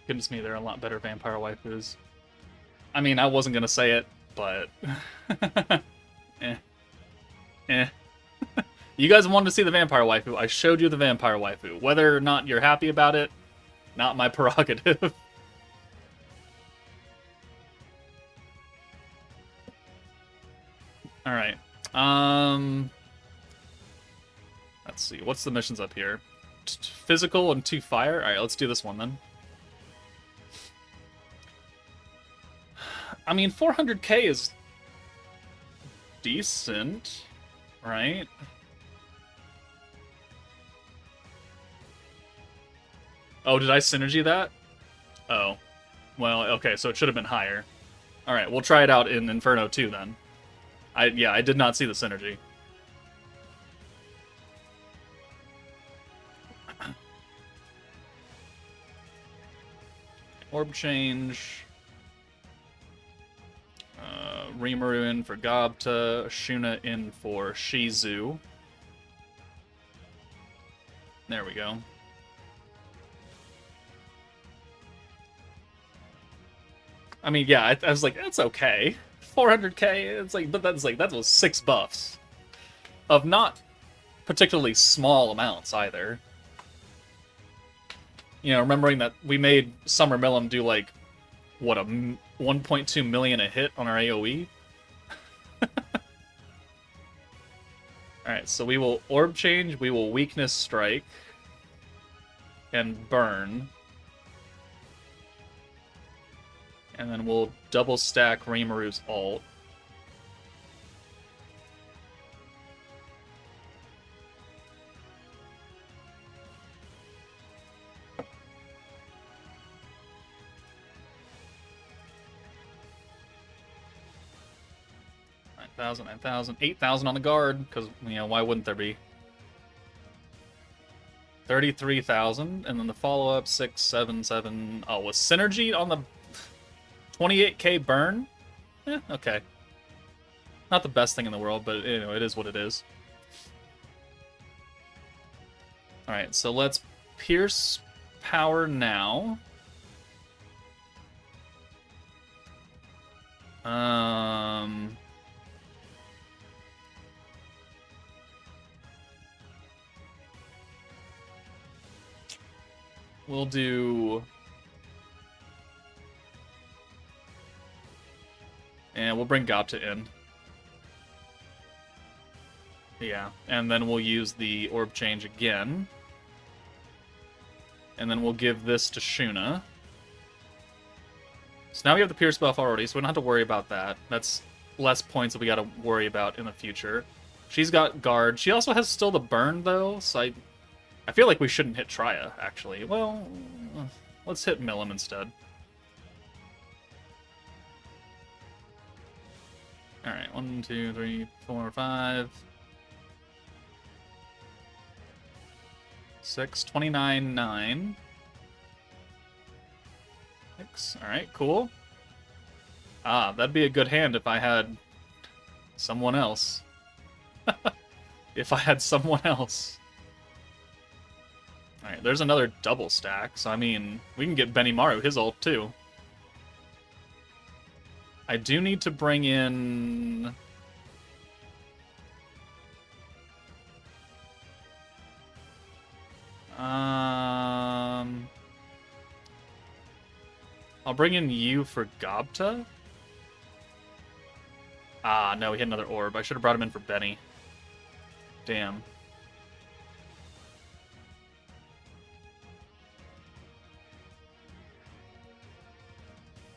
Goodness me, there are a lot better vampire waifus. I mean, I wasn't gonna say it, but... You guys wanted to see the vampire waifu. I showed you the vampire waifu. Whether or not you're happy about it, not my prerogative. Alright. Let's see. What's the missions up here? Physical and 2 fire? Alright, let's do this one then. I mean, 400k is decent, right? Oh, did I synergy that? Oh. Well, okay, so it should have been higher. Alright, we'll try it out in Inferno 2 then. Yeah, I did not see the synergy. Orb change. Rimuru in for Gobta, Shuna in for Shizu. There we go. I mean, yeah, I was like, that's okay. 400k, it's like, but that was 6 buffs. Of not particularly small amounts either. You know, remembering that we made Summer Millum do like, what, a 1.2 million a hit on our AoE? Alright, so we will Orb Change, we will Weakness Strike, and Burn. And then we'll double stack Rimuru's ult. $9,000, $9,000, $8,000 on the guard, because, you know, why wouldn't there be? 33,000, and then the follow-up, 677. Oh, was Synergy on the 28k burn? Yeah, okay. Not the best thing in the world, but, you know, it is what it is. Alright, so let's Pierce Power now. We'll do... And we'll bring Gobta in. Yeah, and then we'll use the orb change again. And then we'll give this to Shuna. So now we have the Pierce buff already, so we don't have to worry about that. That's less points that we gotta worry about in the future. She's got Guard. She also has still the Burn, though, so I feel like we shouldn't hit Trya, actually. Well, let's hit Milim instead. Alright, 1, 2, 3, 4, 5... 6, 29, 9. 6. Alright, cool. Ah, that'd be a good hand if I had someone else. If I had someone else. Alright, there's another double stack, so I mean, we can get Benimaru his ult too. I do need to bring in... I'll bring in you for Gobta. Ah, no, he had another orb. I should have brought him in for Benny. Damn.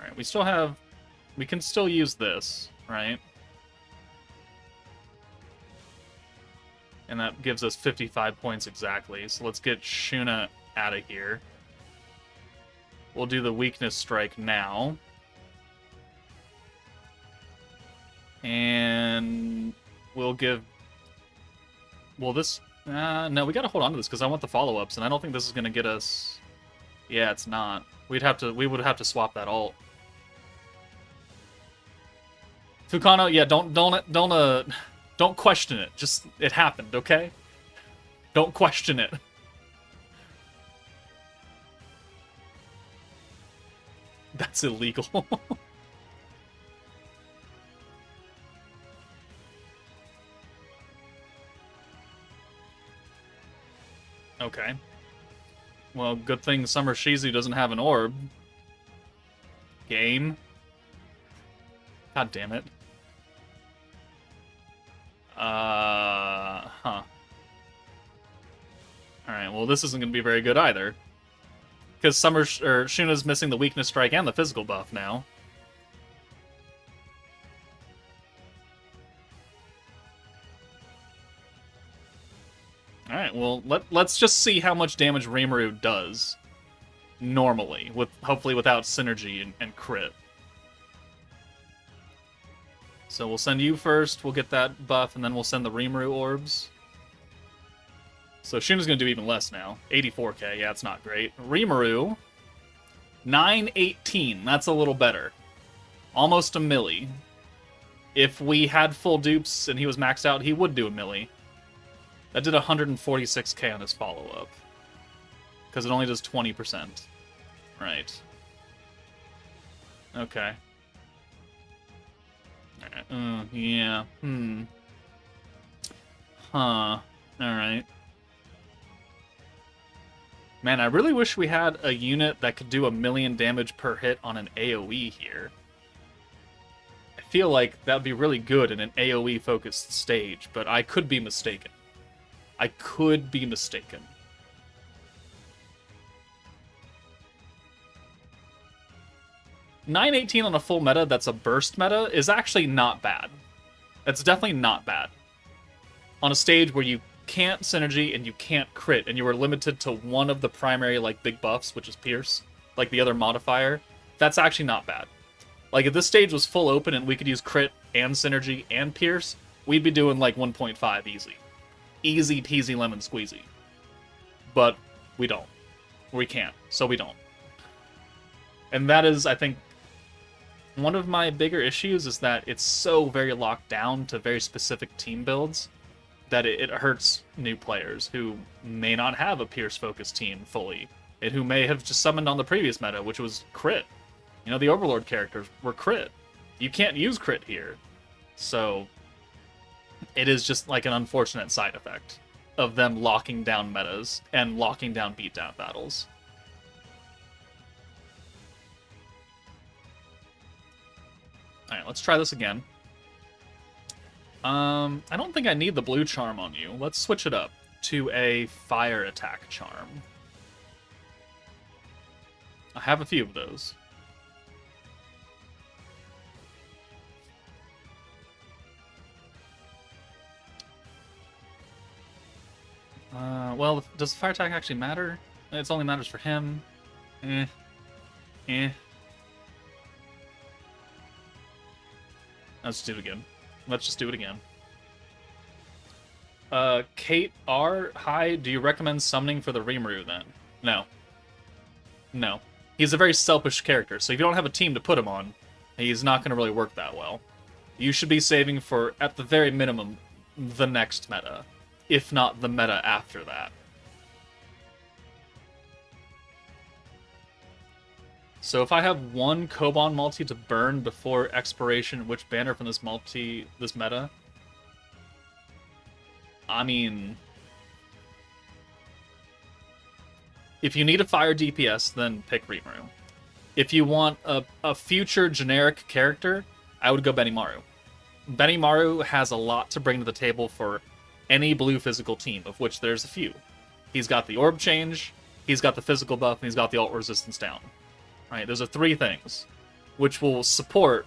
Alright, we still have... We can still use this, right? And that gives us 55 points exactly. So let's get Shuna out of here. We'll do the weakness strike now. And we'll give... Well, this... no, we gotta hold on to this because I want the follow-ups, and I don't think this is gonna get us... Yeah, it's not. We would have to swap that ult. Fukano, yeah, don't question it. Just, it happened, okay? Don't question it. That's illegal. Okay. Well, good thing Summer Shizu doesn't have an orb. Game. God damn it. Huh. Alright, well this isn't going to be very good either. Because Shuna's missing the weakness strike and the physical buff now. Alright, well, let's just see how much damage Rimuru does. Normally, hopefully without synergy and crit. So we'll send you first, we'll get that buff, and then we'll send the Rimuru orbs. So Shuna's going to do even less now. 84k, yeah, it's not great. Rimuru, 918, that's a little better. Almost a milli. If we had full dupes and he was maxed out, he would do a milli. That did 146k on his follow-up. Because it only does 20%. Right. Okay. Alright, yeah, Huh. Alright. Man, I really wish we had a unit that could do 1,000,000 damage per hit on an AoE here. I feel like that would be really good in an AoE-focused stage, but I could be mistaken. I could be mistaken. $9.18 on a full meta that's a burst meta is actually not bad. That's definitely not bad. On a stage where you can't synergy and you can't crit, and you are limited to one of the primary like big buffs, which is Pierce, like the other modifier, that's actually not bad. Like if this stage was full open and we could use crit and synergy and Pierce, we'd be doing like 1.5 easy. Easy peasy lemon squeezy. But we don't. We can't, so we don't. And that is, I think, one of my bigger issues is that it's so very locked down to very specific team builds that it hurts new players who may not have a Pierce-focused team fully, and who may have just summoned on the previous meta, which was crit. You know, the Overlord characters were crit. You can't use crit here. So it is just like an unfortunate side effect of them locking down metas and locking down beatdown battles. Alright, let's try this again. I don't think I need the blue charm on you. Let's switch it up to a fire attack charm. I have a few of those. Well, does fire attack actually matter? It only matters for him. Eh. Let's do it again. Let's just do it again. Kate R. Hi, do you recommend summoning for the Rimuru then? No. No. He's a very selfish character, so if you don't have a team to put him on, he's not going to really work that well. You should be saving for, at the very minimum, the next meta, if not the meta after that. So if I have one Koban multi to burn before expiration, which banner from this meta? I mean, if you need a fire DPS, then pick Rimuru. If you want a future generic character, I would go Benimaru. Benimaru has a lot to bring to the table for any blue physical team, of which there's a few. He's got the orb change, he's got the physical buff, and he's got the ult resistance down. Right, those are three things, which will support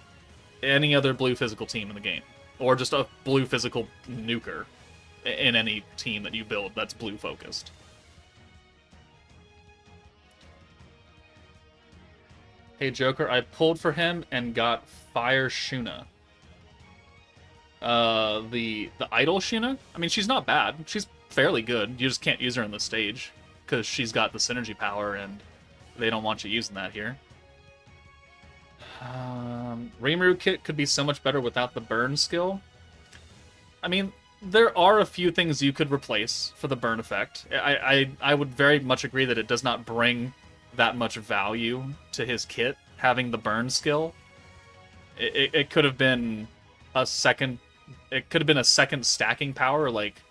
any other blue physical team in the game, or just a blue physical nuker in any team that you build that's blue focused. Hey Joker, I pulled for him and got Fire Shuna. The idol Shuna? I mean, she's not bad. She's fairly good. You just can't use her on the stage because she's got the synergy power and they don't want you using that here. Rimuru kit could be so much better without the burn skill. I mean, there are a few things you could replace for the burn effect. I would very much agree that it does not bring that much value to his kit, having the burn skill. It could have been a second... It could have been a second stacking power, like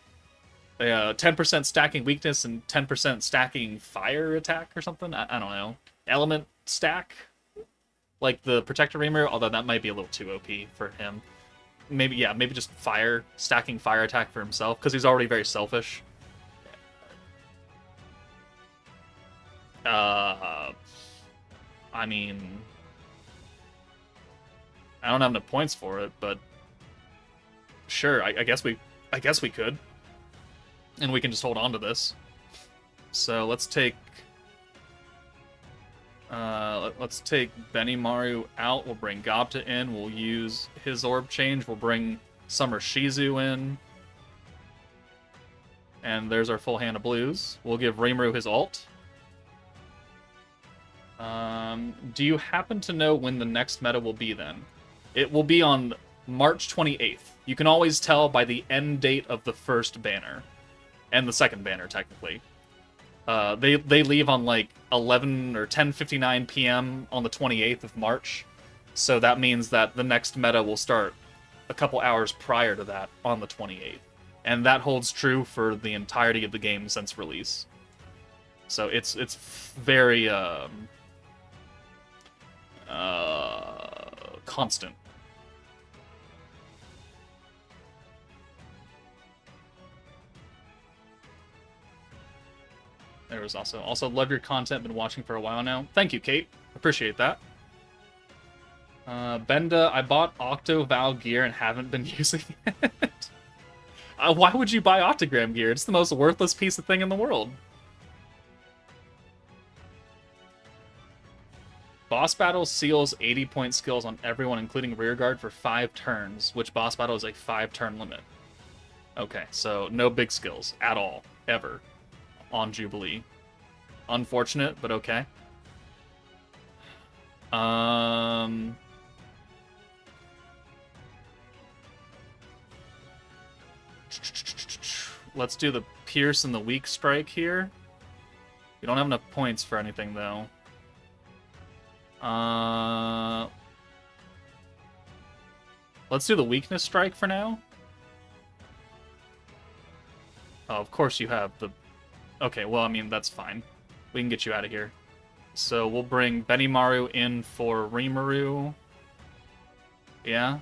10% stacking weakness and 10% stacking fire attack or something. I don't know. Element stack? Like the Protector Rimuru, although that might be a little too OP for him. Maybe, yeah, maybe just stacking fire attack for himself, because he's already very selfish. I mean... I don't have enough points for it, but... Sure, I guess we could. And we can just hold on to this. So let's take Benimaru out. We'll bring Gobta in. We'll use his orb change. We'll bring Summer Shizu in. And there's our full hand of blues. We'll give Rimuru his ult. Do you happen to know when the next meta will be then? It will be on March 28th. You can always tell by the end date of the first banner. And the second banner, technically. They leave on like 11 or 10:59 p.m. on the 28th of March. So that means that the next meta will start a couple hours prior to that on the 28th. And that holds true for the entirety of the game since release. So it's very constant. There was also love your content, been watching for a while now. Thank you, Kate. Appreciate that. Benda, I bought Octoval gear and haven't been using it. Why would you buy Octogram gear? It's the most worthless piece of thing in the world. Boss battle seals 80-point skills on everyone, including rearguard, for 5 turns, which boss battle is a 5-turn limit. Okay, so no big skills at all, ever, on Jubilee. Unfortunate, but okay. Let's do the Pierce and the Weak Strike here. We don't have enough points for anything, though. Let's do the weakness strike for now. Oh, of course you have the... Okay, well, I mean, that's fine. We can get you out of here. So we'll bring Benimaru in for Rimuru. Yeah.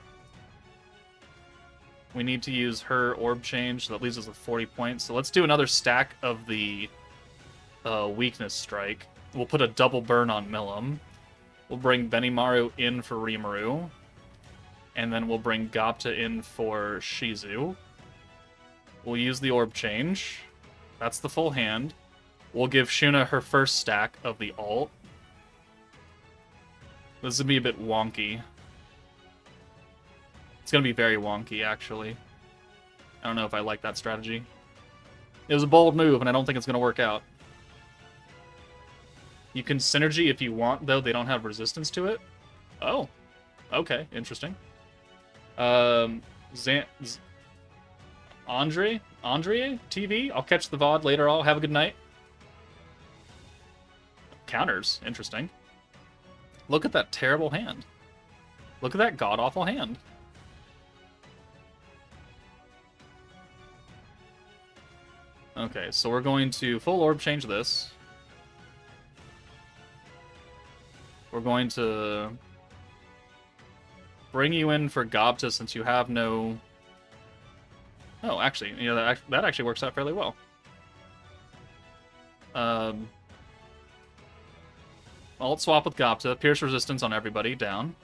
We need to use her orb change, so that leaves us with 40 points. So let's do another stack of the weakness strike. We'll put a double burn on Milim. We'll bring Benimaru in for Rimuru. And then we'll bring Gapta in for Shizu. We'll use the orb change. That's the full hand. We'll give Shuna her first stack of the alt. This would be a bit wonky. It's going to be very wonky, actually. I don't know if I like that strategy. It was a bold move, and I don't think it's going to work out. You can synergy if you want, though. They don't have resistance to it. Oh. Okay, interesting. Andre TV? I'll catch the VOD later. I'll have a good night. Counters. Interesting. Look at that terrible hand. Look at that god-awful hand. Okay, so we're going to full orb change this. We're going to bring you in for Gapta since you have no... Oh, actually, you know, that actually works out fairly well. Alt swap with Gapta. Pierce resistance on everybody. Down.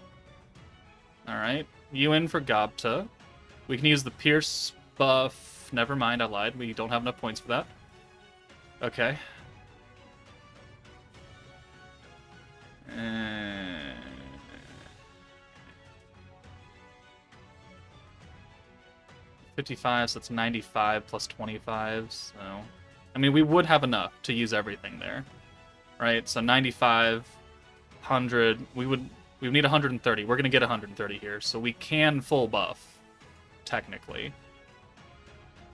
Alright. You in for Gapta. We can use the Pierce buff. Never mind, I lied. We don't have enough points for that. Okay. 55, so that's 95 plus 25, so... I mean, we would have enough to use everything there. Right? So 95, 100... We would need 130. We're going to get 130 here, so we can full buff, technically.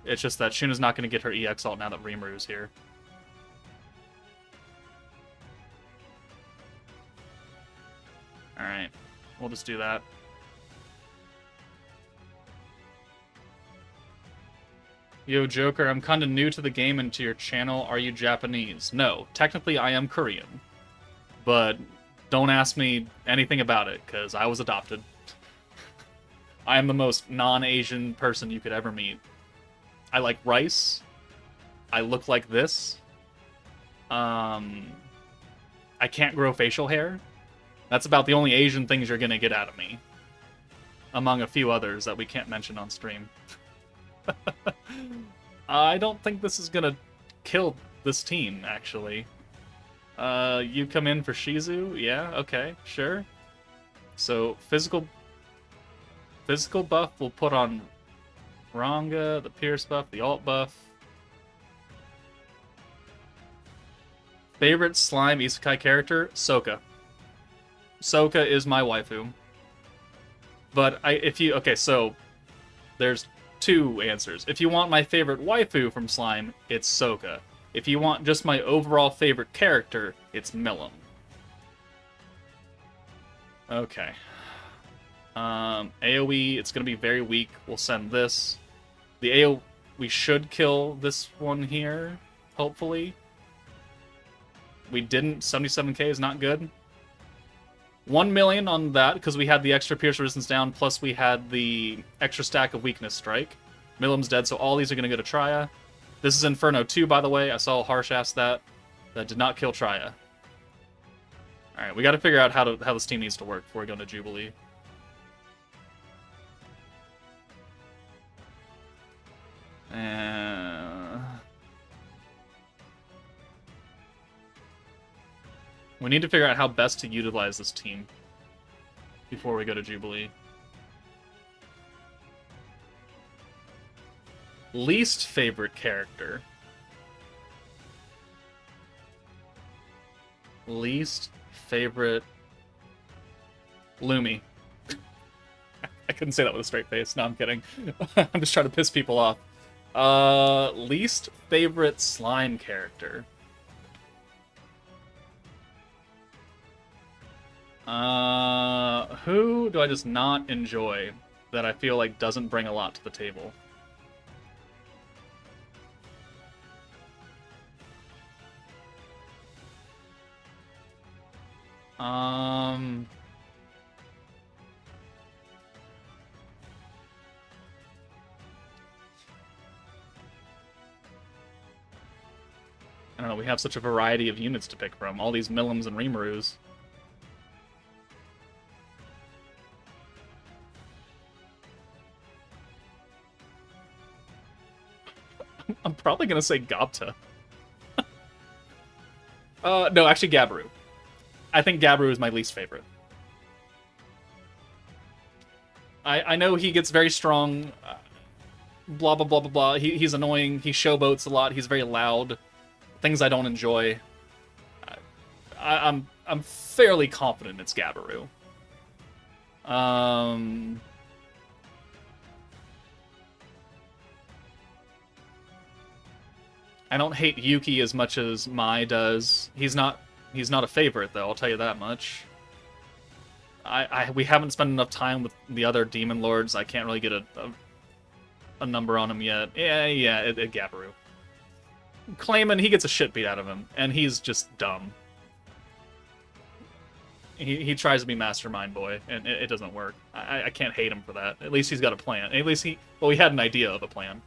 It's just that Shuna's not going to get her EX ult now that Rimuru's here. Alright. We'll just do that. Yo, Joker, I'm kinda new to the game and to your channel. Are you Japanese? No. Technically, I am Korean. But don't ask me anything about it, because I was adopted. I am the most non-Asian person you could ever meet. I like rice. I look like this. I can't grow facial hair. That's about the only Asian things you're gonna get out of me. Among a few others that we can't mention on stream. I don't think this is gonna kill this team, actually. You come in for Shizu? Yeah, okay, sure. So, physical buff we'll put on Ranga, the Pierce buff, the alt buff. Favorite slime Isekai character? Sokka. Sokka is my waifu. But okay, so there's two answers. If you want my favorite waifu from Slime, it's Sokka. If you want just my overall favorite character, it's Milim. Okay. AoE, it's going to be very weak. We'll send this. The AoE, we should kill this one here, hopefully. We didn't. 77k is not good. 1 million on that, because we had the extra Pierce Resistance down, plus we had the extra stack of Weakness Strike. Milim's dead, so all these are going to go to Traya. This is Inferno 2, by the way. I saw Harsh ask that. That did not kill Traya. Alright, we got to figure out how this team needs to work before we go into Jubilee. We need to figure out how best to utilize this team before we go to Jubilee. Least favorite character. Least favorite... Lumi. I couldn't say that with a straight face. No, I'm kidding. I'm just trying to piss people off. Least favorite slime character. Who do I just not enjoy? that I feel like doesn't bring a lot to the table. I don't know, we have such a variety of units to pick from. All these Millims and Rimurus. I'm probably gonna say Gobta. No, actually Gabiru. I think Gabiru is my least favorite. I know he gets very strong, blah, blah, blah, blah, blah. He's annoying, he showboats a lot, he's very loud. Things I don't enjoy. I'm fairly confident it's Gabiru. I don't hate Yuki as much as Mai does. He's not a favorite though, I'll tell you that much. We haven't spent enough time with the other Demon Lords. I can't really get a number on him yet. Yeah, Gabiru. Clayman, he gets a shit beat out of him, and he's just dumb. He tries to be Mastermind Boy, and it doesn't work. I can't hate him for that. At least he's got a plan. At least he had an idea of a plan.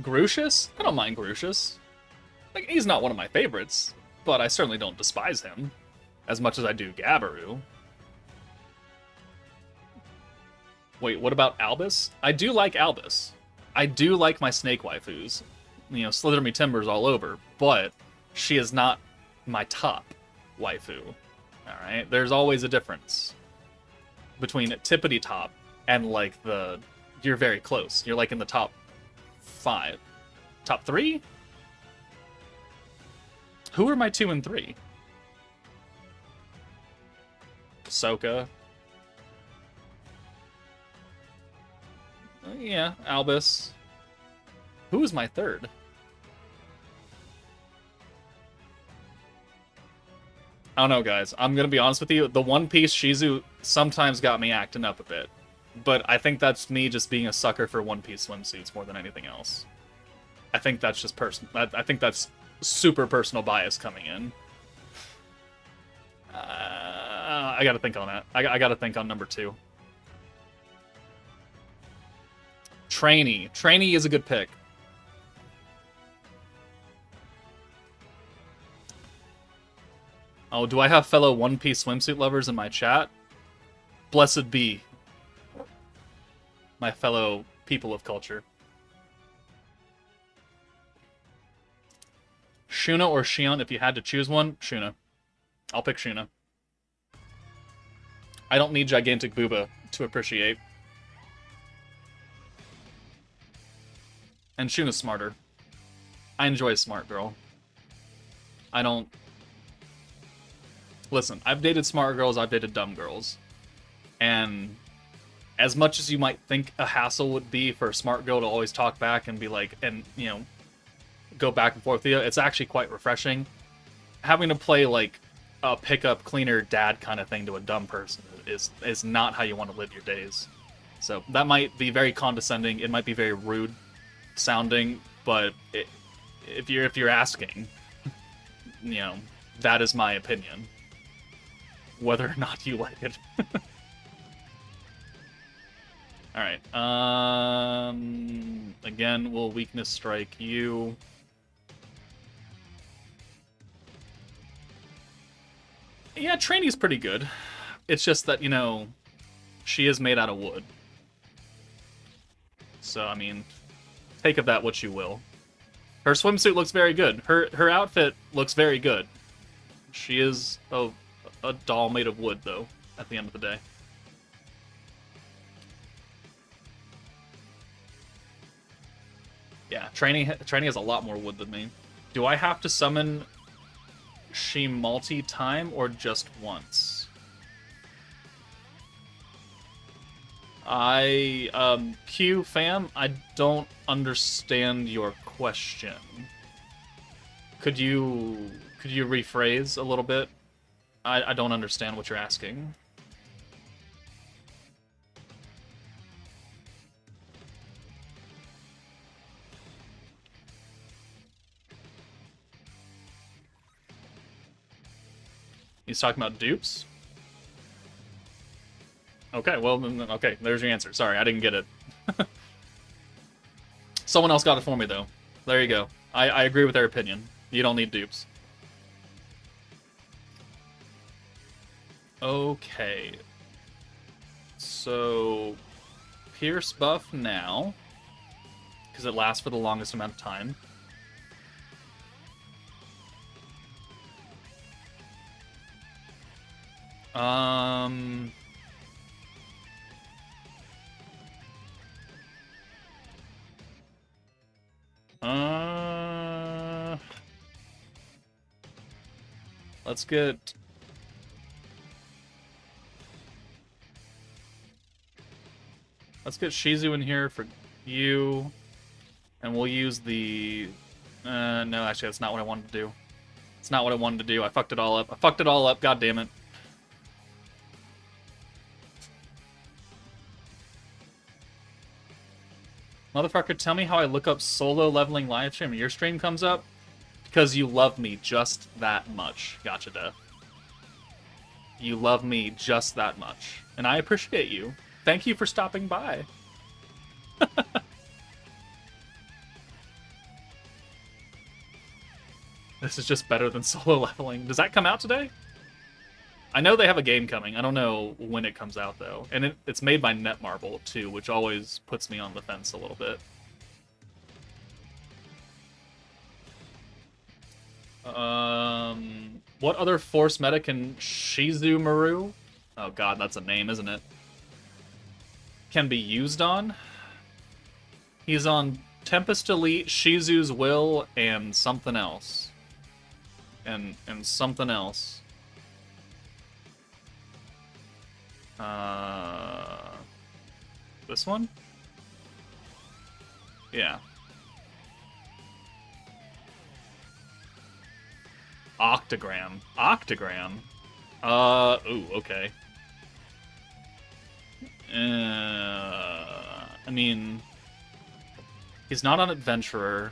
Grucius? I don't mind Grucius. Like, he's not one of my favorites, but I certainly don't despise him as much as I do Gabiru. Wait, what about Albus? I do like Albus. I do like my snake waifus. You know, Slither Me Timbers all over, but she is not my top waifu. Alright? There's always a difference between tippity top and, like, you're very close. You're, like, in the top 5. Top 3? Who are my 2 and 3? Sokka. Yeah, Albus. Who is my 3rd? I don't know, guys. I'm gonna be honest with you. The One Piece Shizu sometimes got me acting up a bit. But I think that's me just being a sucker for One Piece swimsuits more than anything else. I think that's just I think that's super personal bias coming in. I gotta think on that. I gotta think on number 2. Trainee. Trainee is a good pick. Oh, do I have fellow One Piece swimsuit lovers in my chat? Blessed be my fellow people of culture. Shuna or Shion, if you had to choose one, Shuna. I'll pick Shuna. I don't need Gigantic Booba to appreciate. And Shuna's smarter. I enjoy a smart girl. I don't... Listen, I've dated smart girls, I've dated dumb girls. And as much as you might think a hassle would be for a smart girl to always talk back and be like, and, you know, go back and forth with you, it's actually quite refreshing. Having to play, like, a pickup, cleaner dad kind of thing to a dumb person is not how you want to live your days. So that might be very condescending, it might be very rude sounding, but if you're asking, you know, that is my opinion. Whether or not you like it. Alright, again, will weakness strike you? Yeah, Trainee's pretty good. It's just that, you know, she is made out of wood. So, I mean, take of that what you will. Her swimsuit looks very good. Her outfit looks very good. She is a doll made of wood, though, at the end of the day. Yeah, Trainee has a lot more wood than me. Do I have to summon she multi-time or just once? Q fam, I don't understand your question. Could you rephrase a little bit? I don't understand what you're asking. He's talking about dupes? Okay, well, okay, there's your answer. Sorry, I didn't get it. Someone else got it for me, though. There you go. I agree with their opinion. You don't need dupes. Okay. So, Pierce buff now, because it lasts for the longest amount of time. Let's get... Let's get Shizu in here for you, and we'll use the... no, actually, that's not what I wanted to do. It's not what I wanted to do. I fucked it all up. I fucked it all up, god damn it. Motherfucker, tell me how I look up solo leveling live stream and your stream comes up? Because you love me just that much. Gotcha, Death. You love me just that much. And I appreciate you. Thank you for stopping by. This is just better than solo leveling. Does that come out today? I know they have a game coming. I don't know when it comes out, though. And it's made by Netmarble, too, which always puts me on the fence a little bit. What other force meta can Rimuru? Oh god, that's a name, isn't it? Can be used on? He's on Tempest Elite, Shizu's Will, and something else. And something else. This one? Yeah. Octagram. Octagram? Ooh, okay. I mean... He's not on Adventurer.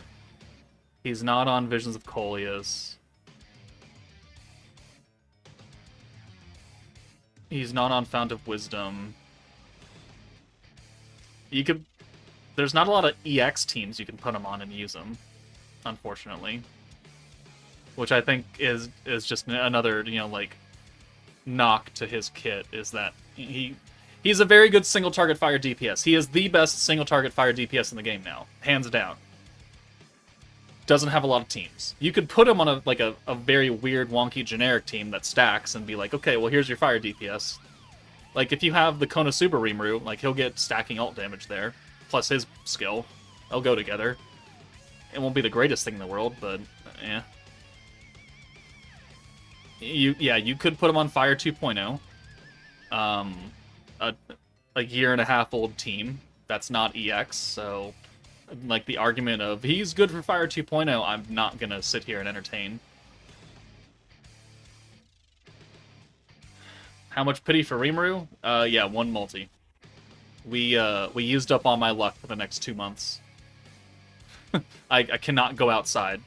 He's not on Visions of Coleus. He's not on Fount of Wisdom. You could... There's not a lot of EX teams you can put him on and use him, unfortunately. Which I think is just another, you know, like, knock to his kit, is that he's a very good single target fire DPS. He is the best single target fire DPS in the game now, hands down. Doesn't have a lot of teams. You could put him on a very weird, wonky, generic team that stacks and be like, okay, well, here's your fire DPS. Like, if you have the Konosuba Rimuru, like, he'll get stacking alt damage there, plus his skill. They'll go together. It won't be the greatest thing in the world, but, eh. You could put him on Fire 2.0. A year and a half old team. That's not EX, so... Like, the argument of, he's good for Fire 2.0, I'm not gonna sit here and entertain. How much pity for Rimuru? Yeah, one multi. We used up all my luck for the next 2 months. I cannot go outside.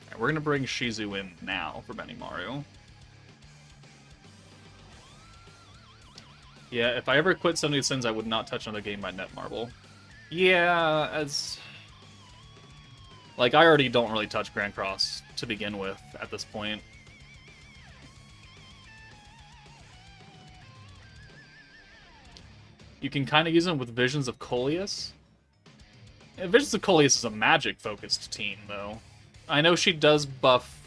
Alright, we're gonna bring Shizu in now for Benimaru. Yeah, if I ever quit 70 Sins, I would not touch another game by Netmarble. Yeah, as... Like, I already don't really touch Grand Cross to begin with at this point. You can kind of use them with Visions of Coleus. Yeah, Visions of Coleus is a magic-focused team, though. I know she does buff...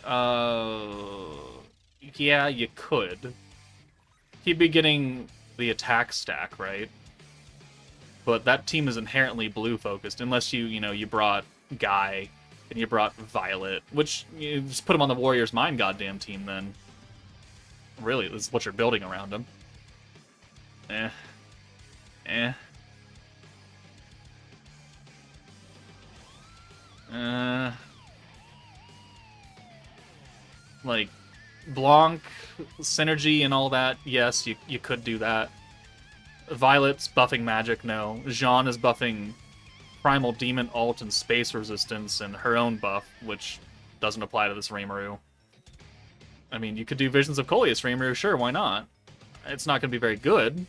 Yeah, you could. He'd be getting the attack stack, right? But that team is inherently blue-focused, unless you brought Guy, and you brought Violet, which, you just put him on the Warriors Mind goddamn team, then. Really, this is what you're building around him. Eh. Eh. Like, Blanc, Synergy, and all that, yes, you could do that. Violet's buffing magic, no. Jean is buffing Primal Demon ult and Space Resistance and her own buff, which doesn't apply to this Rimuru. I mean, you could do Visions of Coleus Rimuru, sure, why not? It's not going to be very good.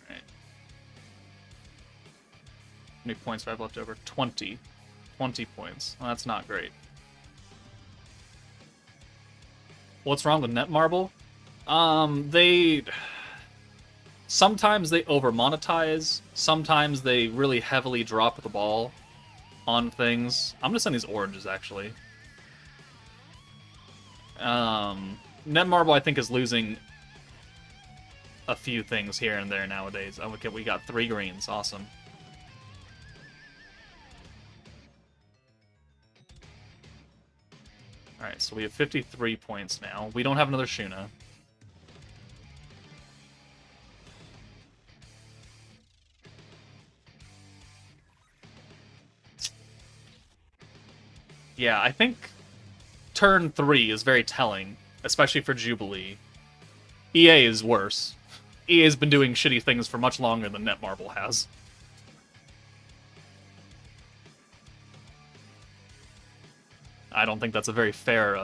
Alright. How many points do I have left over? 20. 20 points. Well, that's not great. What's wrong with Netmarble? Sometimes they over-monetize, sometimes they really heavily drop the ball on things. I'm gonna send these oranges, actually. Netmarble, I think, is losing a few things here and there nowadays. Oh, okay, we got 3 greens, awesome. Alright, so we have 53 points now. We don't have another Shuna. Yeah, I think turn 3 is very telling, especially for Jubilee. EA is worse. EA has been doing shitty things for much longer than Netmarble has. I don't think that's a very fair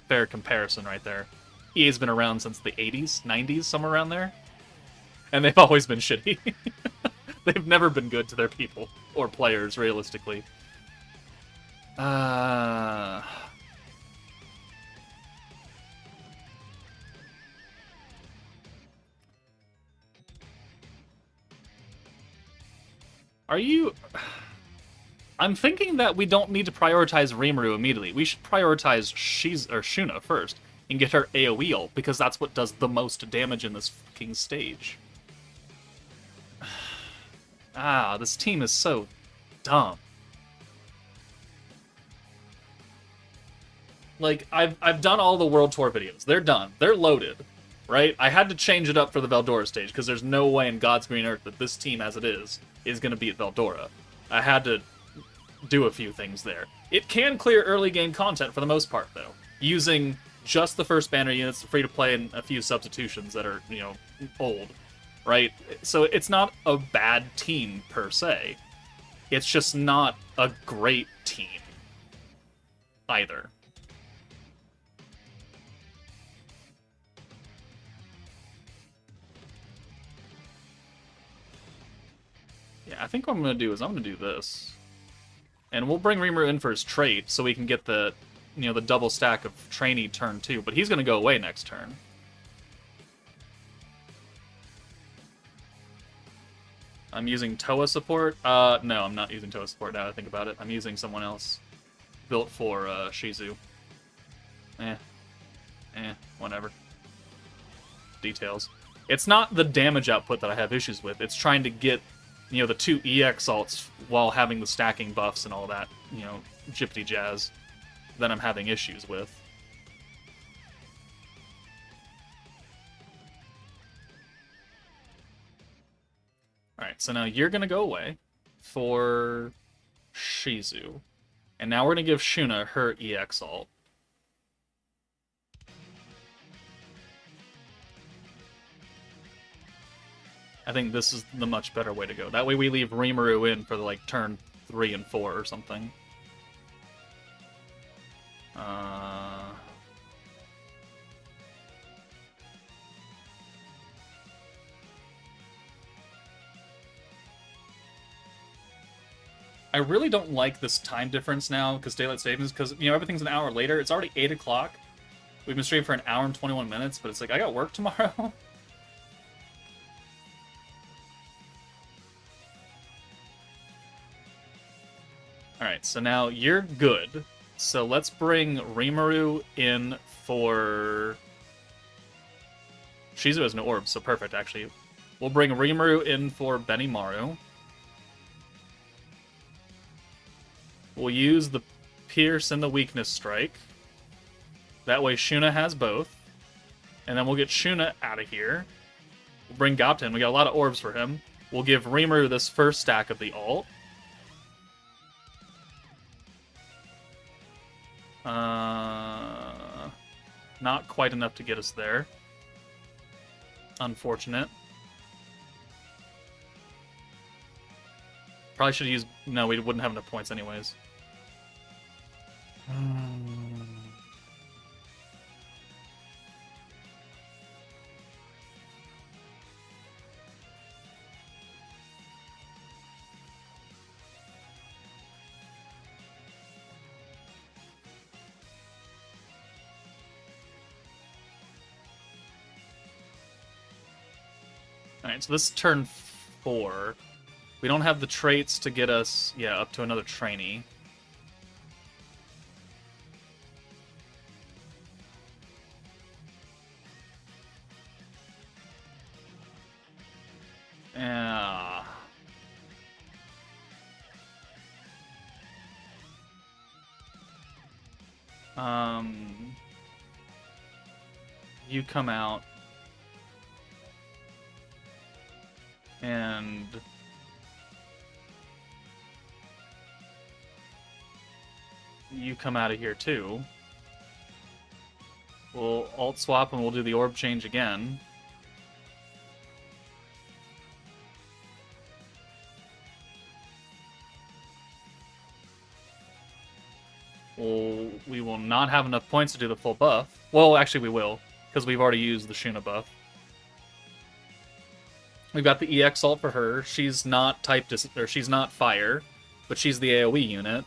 comparison right there. EA's been around since the 80s, 90s, somewhere around there. And they've always been shitty. They've never been good to their people, or players, realistically. Are you... I'm thinking that we don't need to prioritize Rimuru immediately. We should prioritize Shuna first and get her AoE ult, because that's what does the most damage in this fucking stage. This team is so dumb. Like, I've done all the World Tour videos. They're done. They're loaded, right? I had to change it up for the Veldora stage, because there's no way in God's green earth that this team, as it is going to beat Veldora. I had to do a few things there. It can clear early game content for the most part, though, using just the first banner units, free to play, and a few substitutions that are, you know, old, right? So it's not a bad team, per se. It's just not a great team, either. Yeah, I think what I'm going to do is I'm going to do this. And we'll bring Rimuru in for his trait, so we can get the, you know, the double stack of trainee turn 2, but he's going to go away next turn. I'm using Toa support? No, I'm not using Toa support now that I think about it. I'm using someone else. Built for, Shizu. Whatever. Details. It's not the damage output that I have issues with, it's trying to get, you know, the 2 EX alts while having the stacking buffs and all that, you know, jippity jazz that I'm having issues with. Alright, so now you're gonna go away for Shizu. And now we're gonna give Shuna her EX ult. I think this is the much better way to go. That way we leave Rimuru in for, like, turn 3 and 4 or something. I really don't like this time difference now, because Daylight Savings, because, you know, everything's an hour later. It's already 8 o'clock. We've been streaming for an hour and 21 minutes, but it's like, I got work tomorrow. Alright, so now you're good. So let's bring Rimuru in for... Shizu has no orbs, so perfect, actually. We'll bring Rimuru in for Benimaru. We'll use the Pierce and the Weakness Strike. That way Shuna has both. And then we'll get Shuna out of here. We'll bring Gopta in. We got a lot of orbs for him. We'll give Rimuru this first stack of the ult. Not quite enough to get us there. Unfortunate. Probably should have used... No, we wouldn't have enough points anyways. Alright, so this is turn 4. We don't have the traits to get us, up to another trainee. Yeah. You come out. And you come out of here too. We'll alt swap and we'll do the orb change again. We will not have enough points to do the full buff. Well, actually we will, because we've already used the Shuna buff. We've got the EX ult for her. She's not she's not fire, but she's the AoE unit.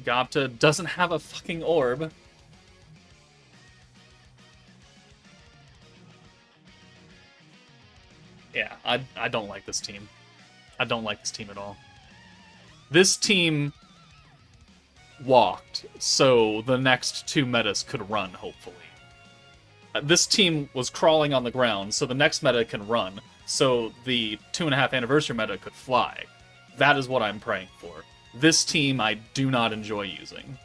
Gopta doesn't have a fucking orb. Yeah, I don't like this team. I don't like this team at all. This team walked, so the next 2 metas could run, hopefully. This team was crawling on the ground, so the next meta can run, so the 2.5 anniversary meta could fly. That is what I'm praying for. This team I do not enjoy using.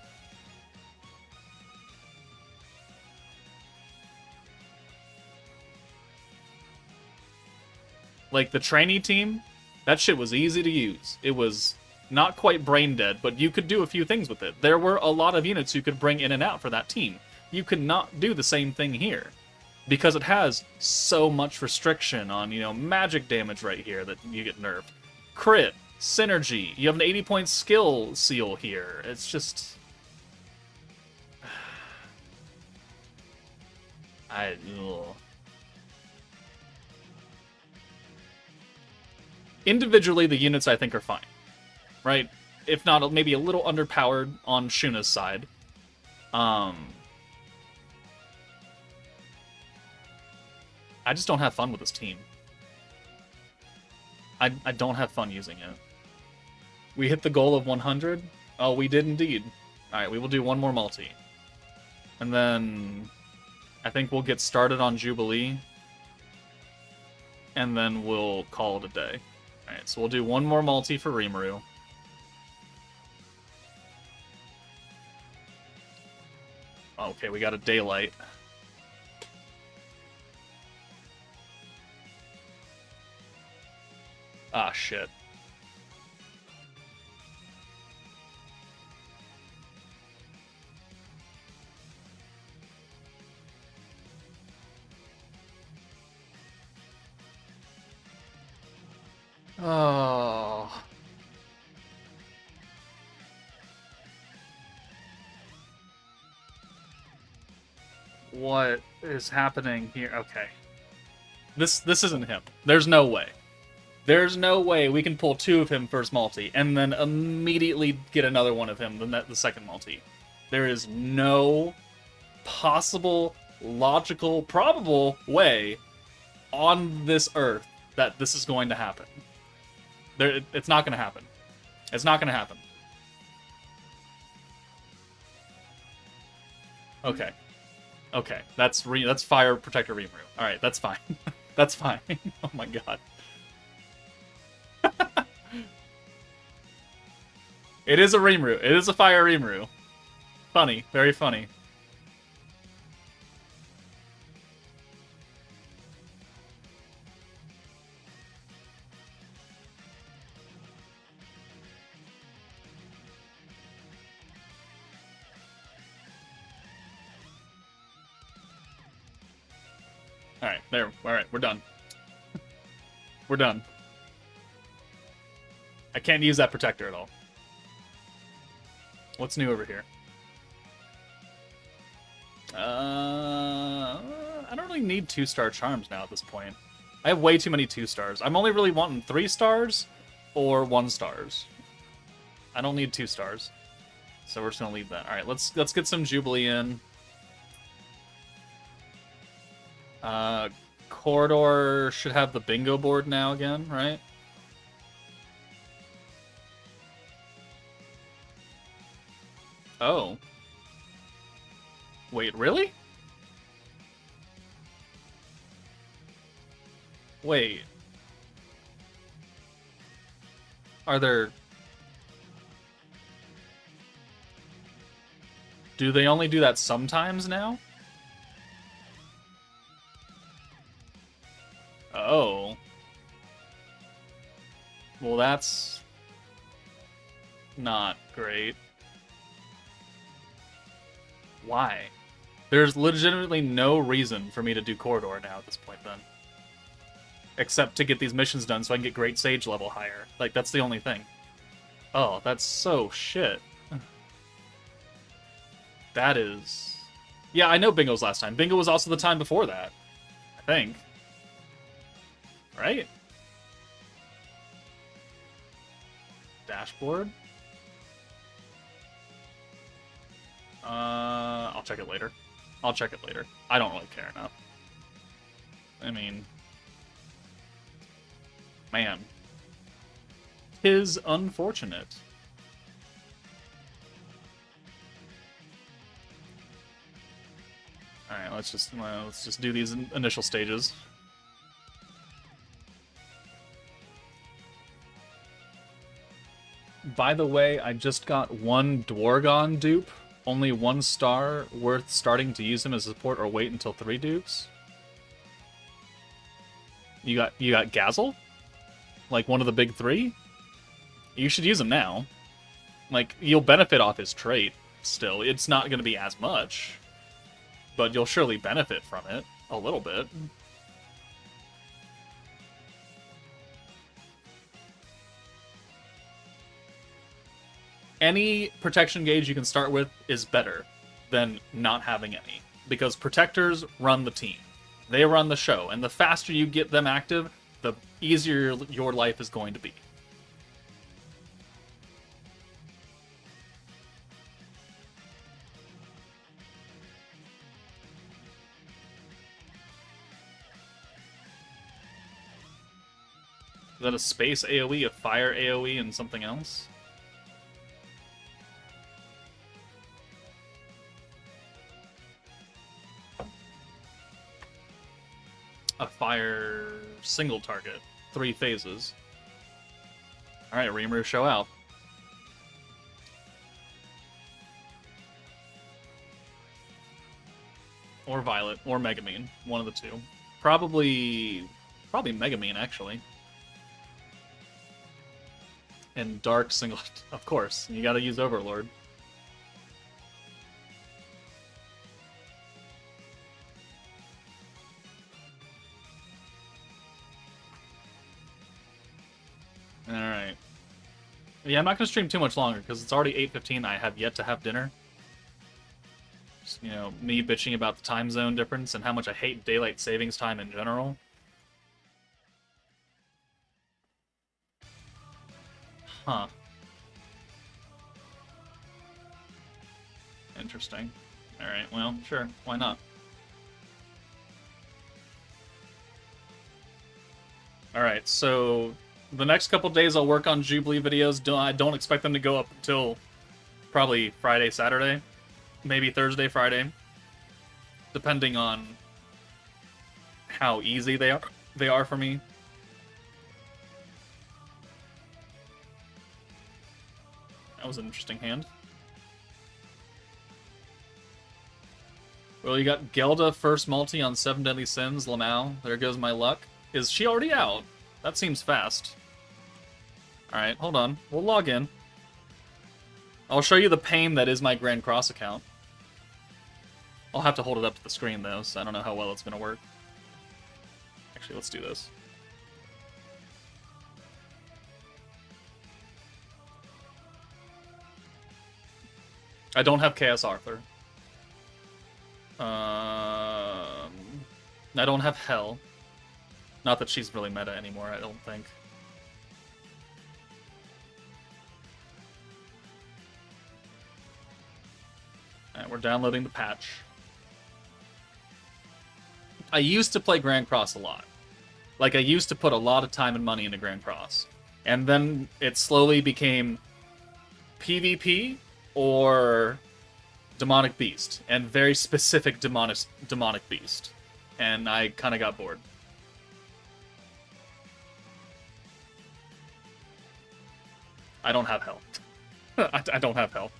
Like, the trainee team, that shit was easy to use. It was not quite brain dead, but you could do a few things with it. There were a lot of units you could bring in and out for that team. You could not do the same thing here, because it has so much restriction on, magic damage right here that you get nerfed. Crit, synergy, you have an 80-point skill seal here. It's just... Individually, the units I think are fine, right? If not, maybe a little underpowered on Shuna's side. I just don't have fun with this team. I don't have fun using it. We hit the goal of 100? Oh, we did indeed. Alright, we will do one more multi. And then I think we'll get started on Jubilee. And then we'll call it a day. Alright, so we'll do one more multi for Rimuru. Okay, we got a daylight. Ah, shit. Oh. What is happening here? Okay. This isn't him. There's no way. There's no way we can pull 2 of him first multi, and then immediately get another one of him the second multi. There is no possible, logical, probable way on this earth that this is going to happen. It's not going to happen. It's not going to happen. Okay. Okay, that's Fire Protector Rimuru. Alright, that's fine. That's fine. Oh my god. It is a Rimuru. It is a fire Rimuru. Funny. Very funny. Alright, there. Alright, we're done. We're done. I can't use that protector at all. What's new over here? I don't really need 2-star charms now at this point. I have way too many 2-stars. I'm only really wanting 3 stars or 1 stars. I don't need 2 stars. So we're just gonna leave that. Alright, let's get some Jubilee in. Corridor should have the bingo board now again, right? Oh. Wait, really? Wait. Are there... Do they only do that sometimes now? Oh. Well, that's... not great. Why? There's legitimately no reason for me to do Corridor now at this point, then. Except to get these missions done so I can get Great Sage level higher. Like, that's the only thing. Oh, that's so shit. That is... Yeah, I know Bingo's last time. Bingo was also the time before that. I think. Right? Dashboard? I'll check it later. I'll check it later. I don't really care enough. I mean... Man. 'Tis unfortunate. Alright, let's just do these initial stages. By the way, I just got 1 Dwargon dupe. Only 1 star, worth starting to use him as a support or wait until 3 dupes. You got Gazel? Like one of the big 3? You should use him now. Like, you'll benefit off his trait still. It's not going to be as much, but you'll surely benefit from it a little bit. Any protection gauge you can start with is better than not having any, because protectors run the team. They run the show, and the faster you get them active, the easier your life is going to be. Is that a space AoE, a fire AoE, and something else? A fire single target. 3 phases. Alright, Rimuru, show out. Or Violet, or Megamine. One of the two. Probably Megamine, actually. And Dark single... Of course, you gotta use Overlord. Alright. Yeah, I'm not going to stream too much longer, because it's already 8:15. I have yet to have dinner. Just, you know, me bitching about the time zone difference and how much I hate daylight savings time in general. Huh. Interesting. Alright, well, sure. Why not? Alright, so... The next couple days I'll work on Jubilee videos. I don't expect them to go up until probably Friday, Saturday. Maybe Thursday, Friday. Depending on how easy they are for me. was an interesting hand. Well, you got Gelda first multi on 7 Deadly Sins, Lamau. There goes my luck. Is she already out? That seems fast. Alright, hold on. We'll log in. I'll show you the pain that is my Grand Cross account. I'll have to hold it up to the screen, though, so I don't know how well it's going to work. Actually, let's do this. I don't have Chaos Arthur. I don't have Hell. Not that she's really meta anymore, I don't think. Alright, we're downloading the patch. I used to play Grand Cross a lot. Like, I used to put a lot of time and money into Grand Cross. And then it slowly became PvP or Demonic Beast. And very specific Demonic Beast. And I kind of got bored. I don't have Hell. I don't have Hell.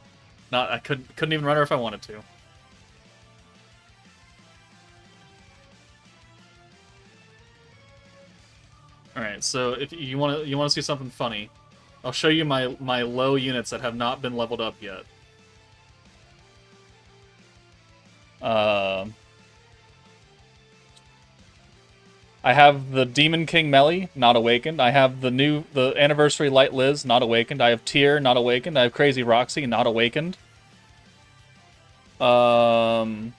I couldn't even run her if I wanted to. Alright, so if you wanna see something funny, I'll show you my low units that have not been leveled up yet. I have the Demon King Melly, not awakened. I have the Anniversary Light Liz, not awakened. I have Tyr, not awakened. I have Crazy Roxy, not awakened. I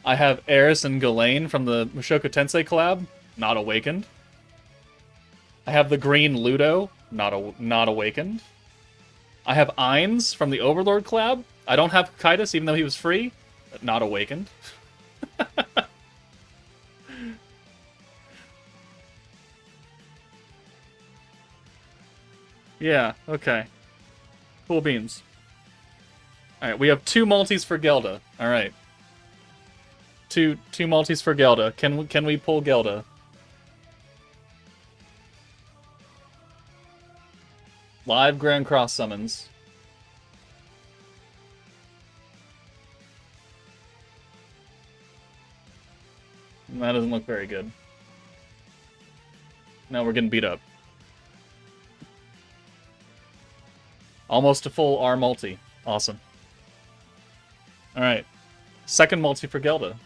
have Eris and Ghislaine from the Mushoku Tensei collab, not awakened. I have the Green Ludo, not awakened. I have Ainz from the Overlord collab. I don't have Kaitis, even though he was free, not awakened. Yeah, okay. Cool beans. Alright, we have 2 multis for Gelda. Alright. Two multis for Gelda. Can we pull Gelda? Live Grand Cross summons. That doesn't look very good. Now we're getting beat up. Almost a full R multi. Awesome. Alright. Second multi for Gelda.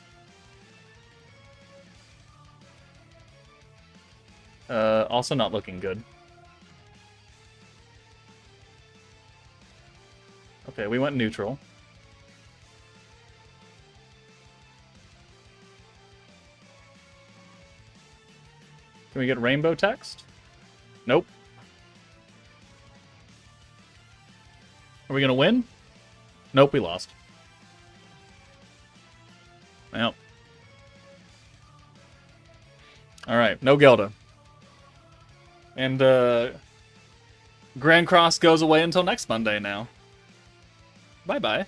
Also not looking good. Okay, we went neutral. Can we get rainbow text? Nope. Are we gonna win? Nope, we lost. Well. Alright, no Gelda. And, Grand Cross goes away until next Monday now. Bye-bye.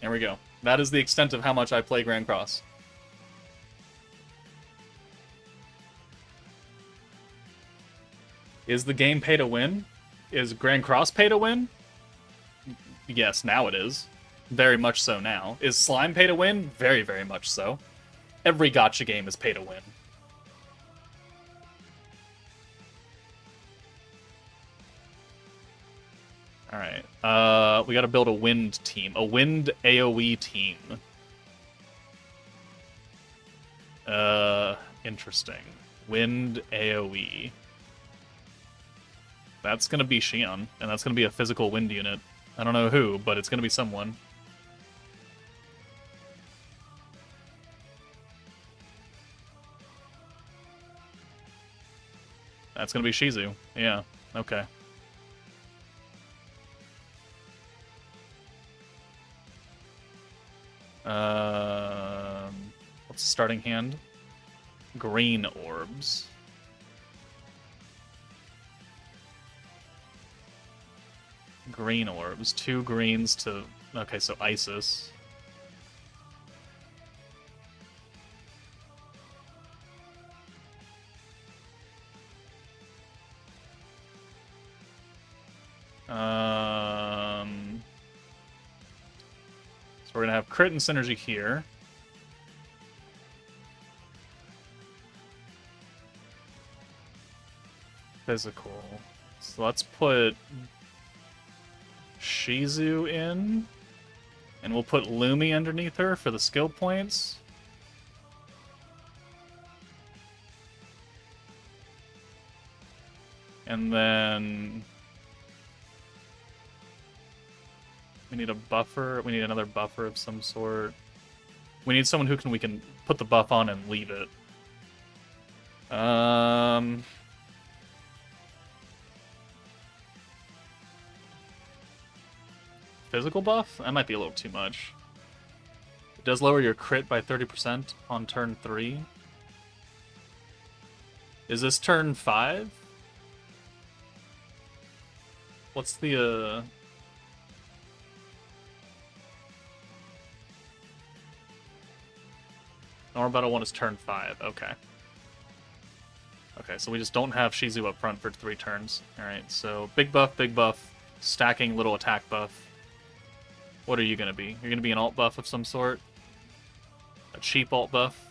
There we go. That is the extent of how much I play Grand Cross. Is the game pay to win? Is Grand Cross pay to win? Yes, now it is. Very much so now. Is Slime pay to win? Very, very much so. Every gacha game is pay to win. Alright. We gotta build a wind team. A wind AoE team. Interesting. Wind AoE. That's gonna be Xion, and that's gonna be a physical wind unit. I don't know who, but it's gonna be someone. That's gonna be Shizu. Yeah, okay. What's the starting hand? Green orbs. Green orbs. 2 greens to... Okay, so Isis. So we're going to have crit and synergy here. Physical. So let's put Shizu in. And we'll put Lumi underneath her for the skill points. And then we need a buffer. We need another buffer of some sort. We need someone we can put the buff on and leave it. Physical buff? That might be a little too much. It does lower your crit by 30% on turn 3. Is this turn 5? What's the, Normal Battle 1 is turn 5, okay. Okay, so we just don't have Shizu up front for 3 turns. Alright, so big buff, stacking little attack buff. What are you going to be? You're going to be an alt buff of some sort? A cheap alt buff?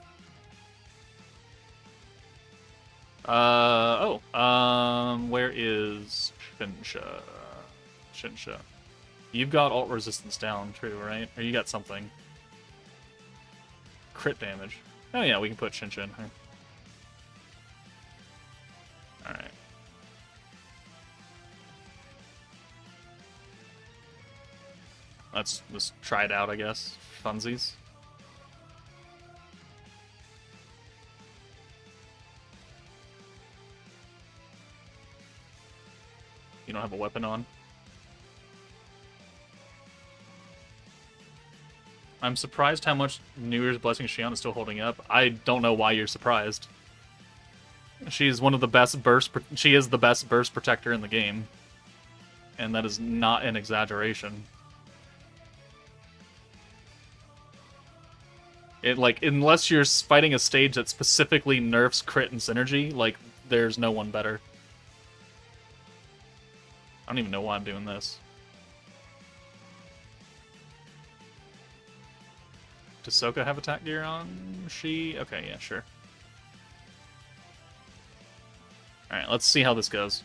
Where is Shinsha? You've got alt resistance down, true, right? Or you got something. Crit damage. Oh yeah, we can put Shinsha in here. Alright. Let's just try it out, I guess. Funsies. You don't have a weapon on? I'm surprised how much New Year's Blessing Xion is still holding up. I don't know why you're surprised. She's one of the best burst... She is the best burst protector in the game. And that is not an exaggeration. It, like, unless you're fighting a stage that specifically nerfs crit and synergy, like, there's no one better. I don't even know why I'm doing this. Does Sokka have attack gear on? Okay, yeah, sure. Alright, let's see how this goes.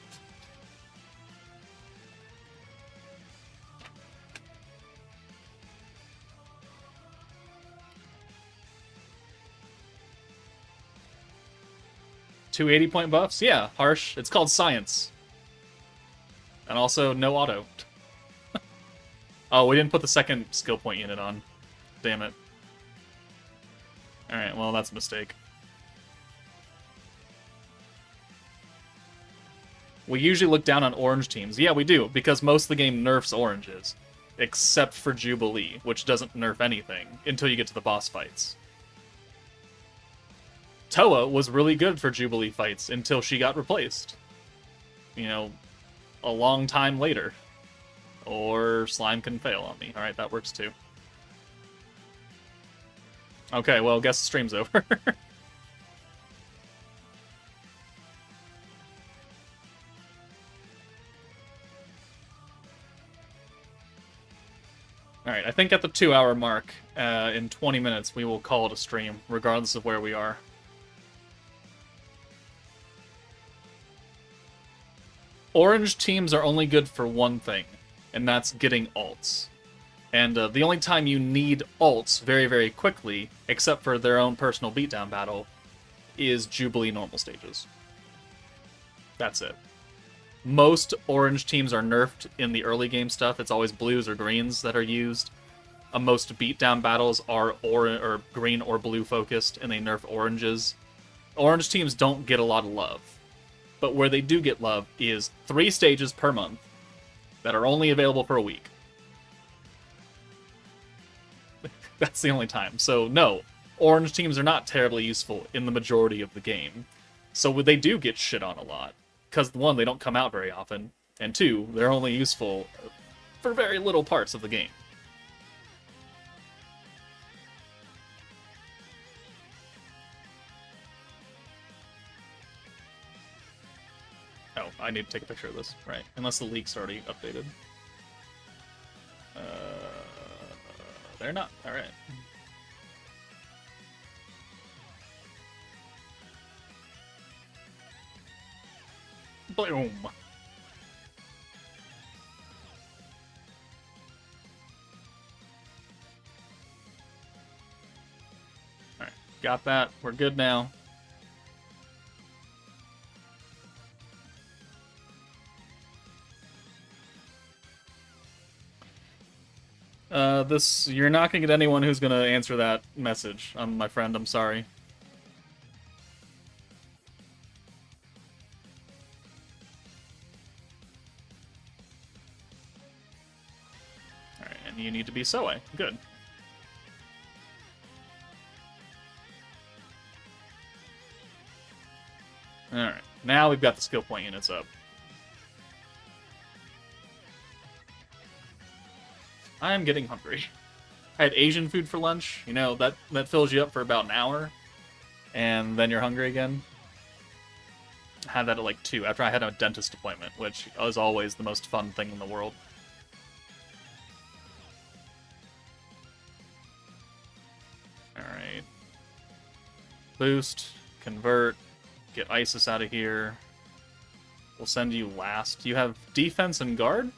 Two 80-point buffs? Yeah, harsh. It's called science. And also, no auto. Oh, we didn't put the second skill point unit on. Damn it. Alright, well, that's a mistake. We usually look down on orange teams. Yeah, we do, because most of the game nerfs oranges. Except for Jubilee, which doesn't nerf anything until you get to the boss fights. Toa was really good for Jubilee fights until she got replaced. You know, a long time later. Or Slime can fail on me. Alright, that works too. Okay, well, guess the stream's over. Alright, I think at the 2-hour mark, in 20 minutes, we will call it a stream, regardless of where we are. Orange teams are only good for one thing, and that's getting ults. And the only time you need ults very, very quickly, except for their own personal beatdown battle, is Jubilee normal stages. That's it. Most orange teams are nerfed in the early game stuff. It's always blues or greens that are used. Most beatdown battles are green or blue focused, and they nerf oranges. Orange teams don't get a lot of love. But where they do get love is 3 stages per month that are only available for a week. That's the only time. So, no, orange teams are not terribly useful in the majority of the game. So they do get shit on a lot. Because, 1, they don't come out very often, and 2, they're only useful for very little parts of the game. Oh, I need to take a picture of this. Right. Unless the leak's already updated. they're not. Alright. Boom. Alright, got that. We're good now. You're not gonna get anyone who's gonna answer that message, my friend, I'm sorry. Alright, and you need to be Soe. Good. Alright, now we've got the skill point units up. I am getting hungry. I had Asian food for lunch. You know, that fills you up for about an hour. And then you're hungry again. I had that at like 2 after I had a dentist appointment, which is always the most fun thing in the world. Alright. Boost. Convert. Get Isis out of here. We'll send you last. You have defense and guard?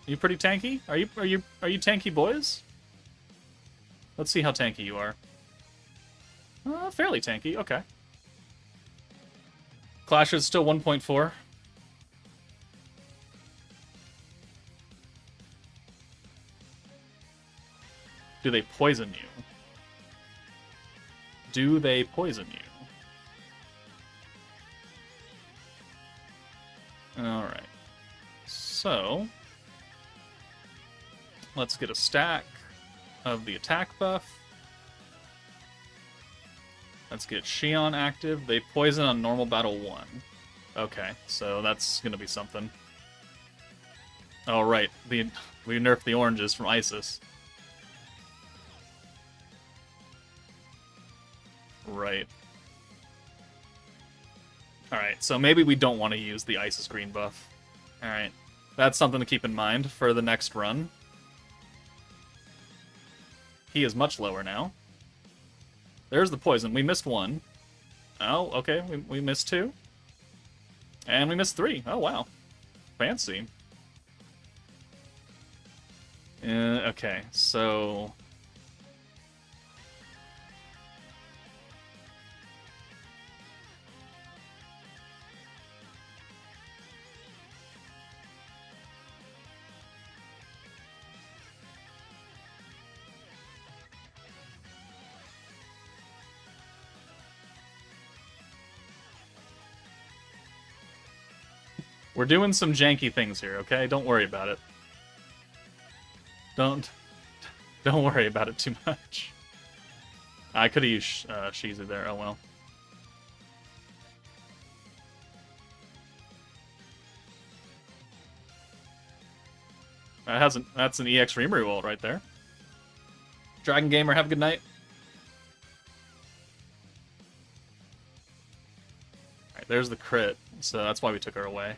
Are you pretty tanky? Are you tanky boys? Let's see how tanky you are. Fairly tanky, okay. Clash is still 1.4. Do they poison you? Do they poison you? Alright. So let's get a stack of the attack buff. Let's get Shion active. They poison on normal battle 1. Okay, so that's gonna be something. Oh right, we nerfed the oranges from Isis. Right. Alright, so maybe we don't want to use the Isis green buff. Alright, that's something to keep in mind for the next run. He is much lower now. There's the poison. We missed 1. Oh, okay. We missed 2. And we missed 3. Oh, wow. Fancy. Okay, so... We're doing some janky things here, okay? Don't worry about it. Don't worry about it too much. I could have used Shizu there, oh well. That's an EX Rimuru ult right there. Dragon Gamer, have a good night. Alright, there's the crit, so that's why we took her away.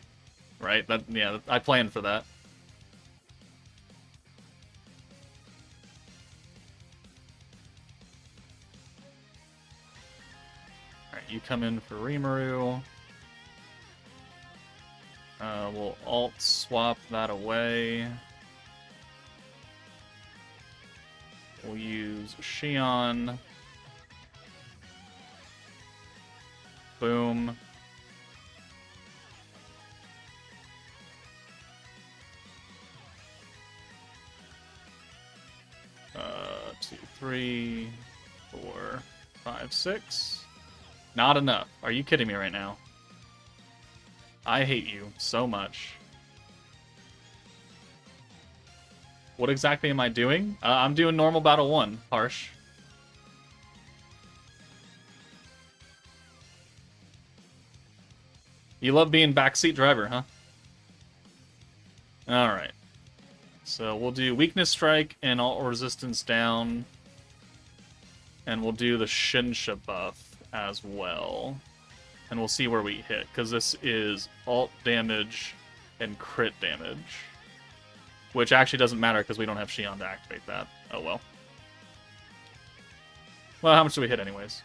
Right? Yeah, I planned for that. Alright, you come in for Rimuru. We'll alt swap that away. We'll use Shion. Boom. 2, 3, 4, 5, 6. Not enough. Are you kidding me right now? I hate you so much. What exactly am I doing? I'm doing normal battle 1, Harsh. You love being backseat driver, huh? Alright. So we'll do weakness strike and alt resistance down. And we'll do the Shinsha buff as well. And we'll see where we hit, because this is alt damage and crit damage. Which actually doesn't matter because we don't have Shion to activate that. Oh well. Well, how much do we hit anyways?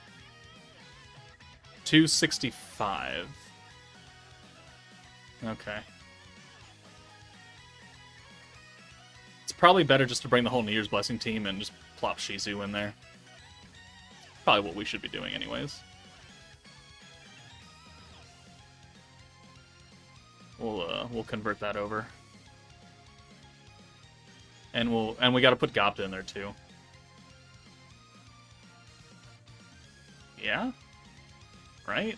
265. Okay. It's probably better just to bring the whole New Year's Blessing team and just plop Shizu in there. Probably what we should be doing anyways. We'll convert that over. And we got to put Gapta in there too. Yeah? Right?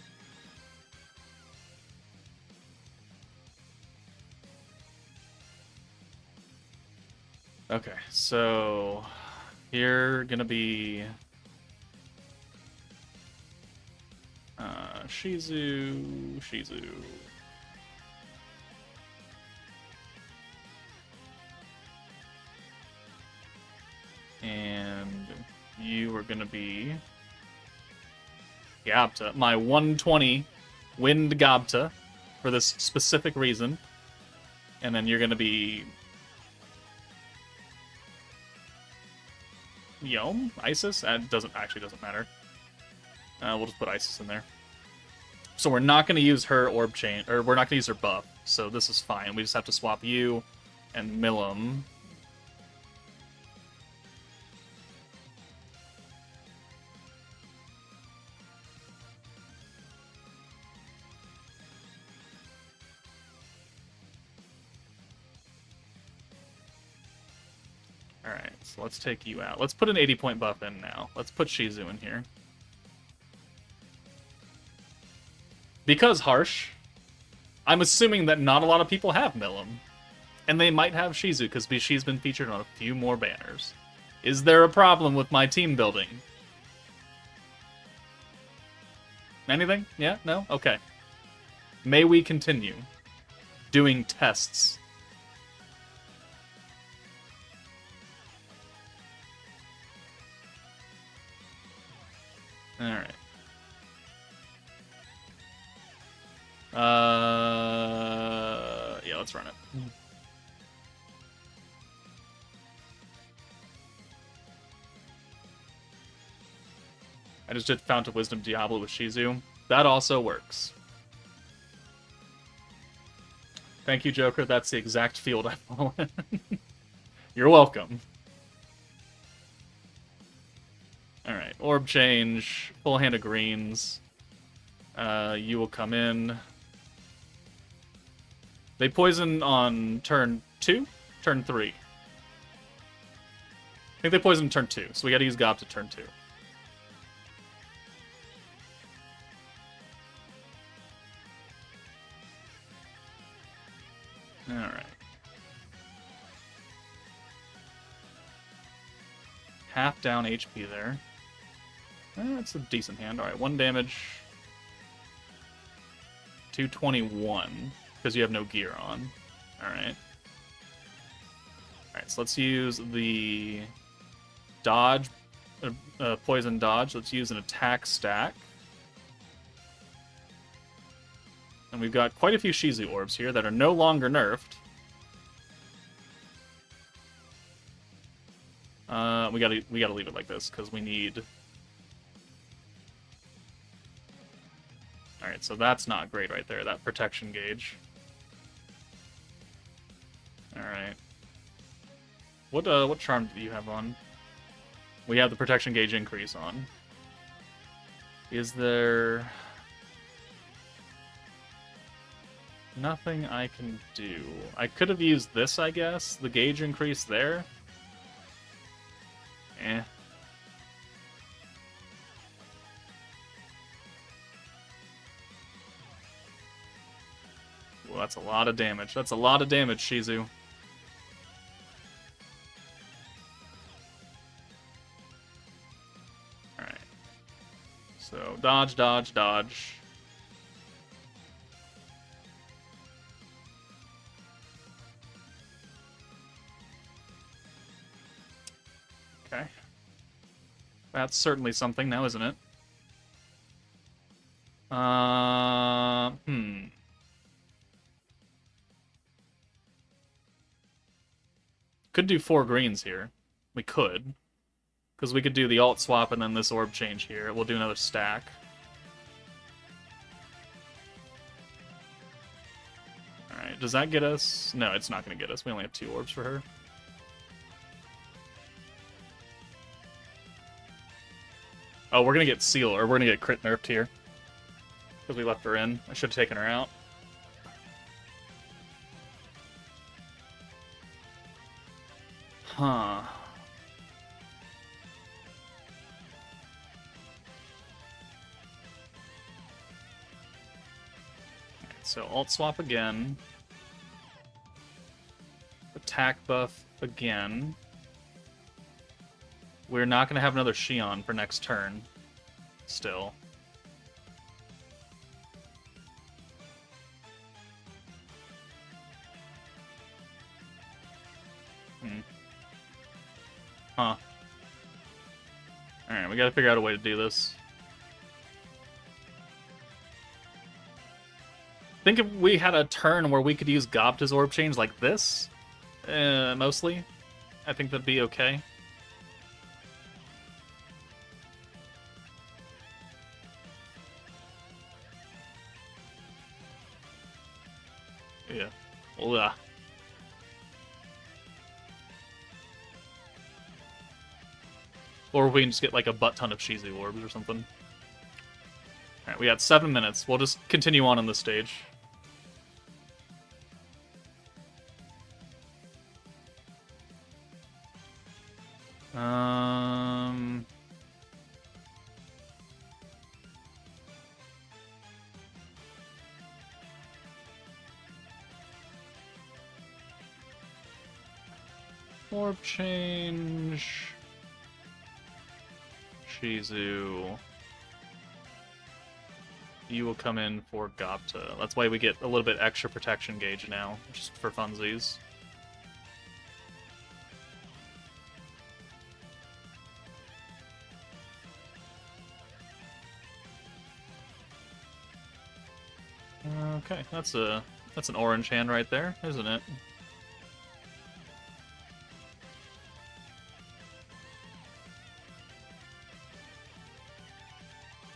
Okay, so here gonna be Shizu. And you are gonna be Gapta, my 120 wind Gapta for this specific reason. And then you're gonna be Yom? Isis? That doesn't matter. We'll just put Isis in there. So we're not going to use her orb chain, or we're not going to use her buff. So this is fine. We just have to swap you and Milim. Alright, so let's take you out. Let's put an 80-point buff in now. Let's put Shizu in here. Because Harsh, I'm assuming that not a lot of people have Milim. And they might have Shizu, because she's been featured on a few more banners. Is there a problem with my team building? Anything? Yeah? No? Okay. May we continue doing tests? Alright. Yeah, let's run it. I just did Fount of Wisdom Diablo with Shizu. That also works. Thank you, Joker. That's the exact field I follow in. You're welcome. Alright, orb change, full hand of greens. You will come in. They poison on turn 2? Turn 3. I think they poison turn 2, so we gotta use Gob to turn 2. Alright. Half down HP there. That's a decent hand. Alright, 1 damage. 221, because you have no gear on. Alright. Alright, so let's use the dodge, poison dodge. Let's use an attack stack. And we've got quite a few Shizu orbs here that are no longer nerfed. We gotta leave it like this, because we need... Alright, so that's not great right there, that protection gauge. Alright. What charm do you have on? We have the protection gauge increase on. Is there... nothing I can do? I could have used this, I guess? The gauge increase there? Eh. Well, that's a lot of damage. That's a lot of damage, Shizu. Alright. So, dodge, dodge, dodge. Okay. That's certainly something now, isn't it? Could do 4 greens here. We could. Because we could do the alt swap and then this orb change here. We'll do another stack. Alright, does that get us? No, it's not going to get us. We only have 2 orbs for her. Oh, we're going to get seal, or we're going to get crit nerfed here. Because we left her in. I should have taken her out. Huh. So alt swap again. Attack buff again. We're not going to have another Shion for next turn. Still. Huh. Alright, we gotta figure out a way to do this. I think if we had a turn where we could use Gobta's orb change like this, mostly, I think that'd be okay. Yeah. Ugh. Or we can just get like a butt ton of Shizu orbs or something. Alright, we got 7 minutes. We'll just continue on this stage. Orb change. Shizu. You will come in for Gobta. That's why we get a little bit extra protection gauge now, just for funsies. Okay, that's an orange hand right there, isn't it?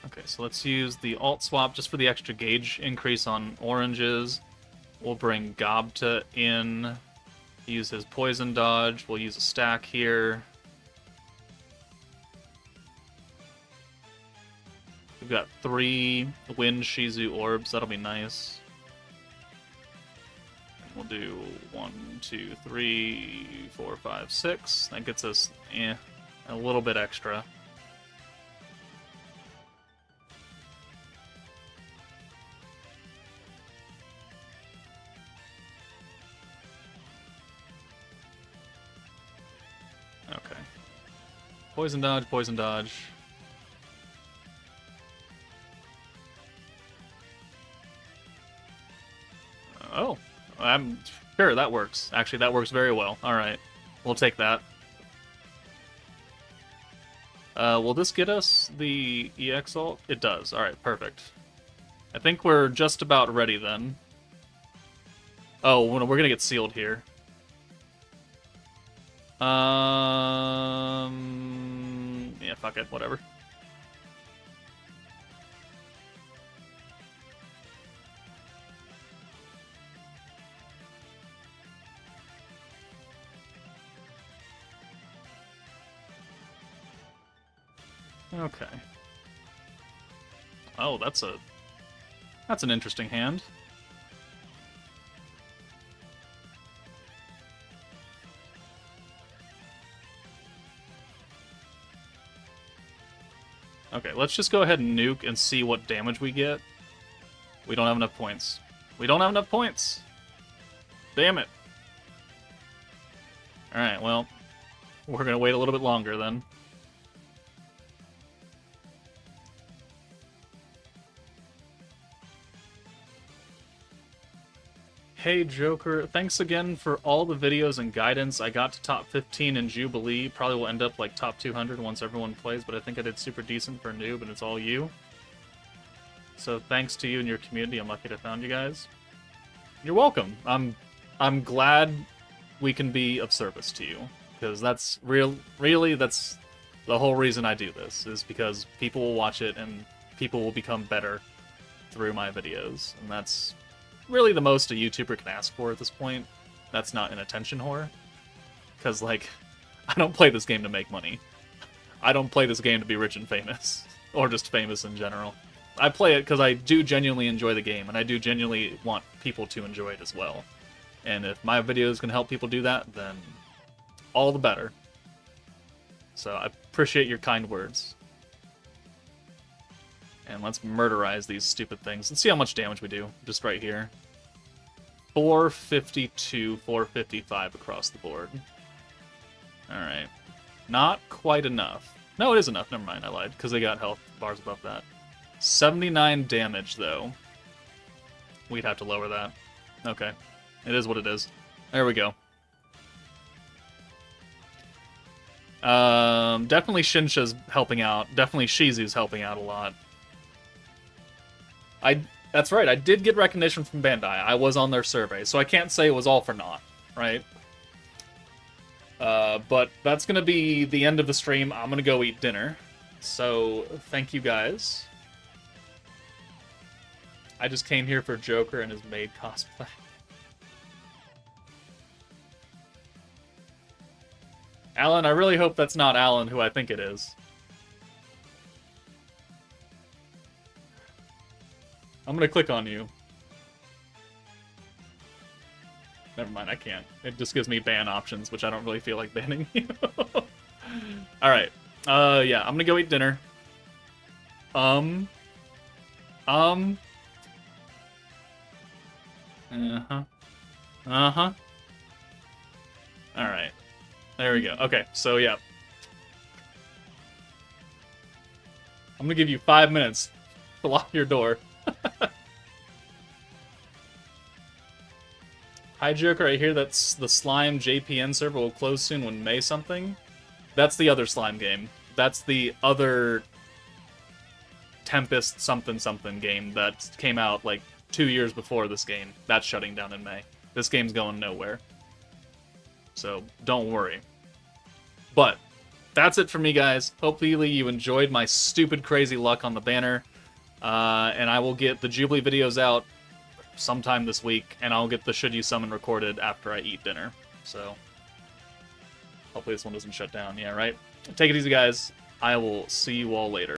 Okay, so let's use the alt swap just for the extra gauge increase on oranges. We'll bring Gobta in, use his poison dodge. We'll use a stack here. We've got 3 Wind Shizu orbs. That'll be nice. And we'll do 1, 2, 3, 4, 5, 6. That gets us a little bit extra. Okay. Poison dodge, poison dodge. Oh, I'm sure that works. Actually, that works very well. All right, we'll take that. Will this get us the EX ult? It does. All right, perfect. I think we're just about ready then. Oh, we're gonna get sealed here. Yeah, fuck it, whatever. Okay. Oh, that's an interesting hand. Okay, let's just go ahead and nuke and see what damage we get. We don't have enough points. We don't have enough points! Damn it! Alright, well, we're gonna wait a little bit longer then. Hey Joker, thanks again for all the videos and guidance. I got to top 15 in Jubilee. Probably will end up like top 200 once everyone plays, but I think I did super decent for a noob, and it's all you. So thanks to you and your community. I'm lucky to have found you guys. You're welcome. I'm glad we can be of service to you, because that's really that's The whole reason I do this is because people will watch it and people will become better through my videos. And that's really the most a YouTuber can ask for at this point. That's not an attention whore. Because, like, I don't play this game to make money. I don't play this game to be rich and famous. Or just famous in general. I play it because I do genuinely enjoy the game, and I do genuinely want people to enjoy it as well. And if my videos can help people do that, then all the better. So I appreciate your kind words. And let's murderize these stupid things. Let's see how much damage we do, just right here. 452, 455 across the board. Alright. Not quite enough. No, it is enough. Never mind, I lied, because they got health bars above that. 79 damage, though. We'd have to lower that. Okay. It is what it is. There we go. Definitely Shinsha's helping out. Definitely Shizu's helping out a lot. That's right, I did get recognition from Bandai. I was on their survey, so I can't say it was all for naught, right? But that's gonna be the end of the stream. I'm gonna go eat dinner. So, thank you guys. I just came here for Joker and his maid cosplay. Alan, I really hope that's not Alan, who I think it is. I'm gonna click on you. Never mind, I can't. It just gives me ban options, which I don't really feel like banning you. Alright. Yeah, I'm gonna go eat dinner. Uh-huh. Uh-huh. Alright. There we go. Okay, so yeah. I'm gonna give you 5 minutes to lock your door. Hi Joker, I hear that's the Slime JPN server will close soon when May something. That's the other Slime game. That's the other Tempest something something game that came out like 2 years before this game. That's shutting down in May. This game's going nowhere. So don't worry. But that's it for me, guys. Hopefully you enjoyed my stupid crazy luck on the banner. And I will get the Jubilee videos out sometime this week, and I'll get the Should You Summon recorded after I eat dinner. So hopefully this one doesn't shut down. Yeah, right? Take it easy, guys. I will see you all later.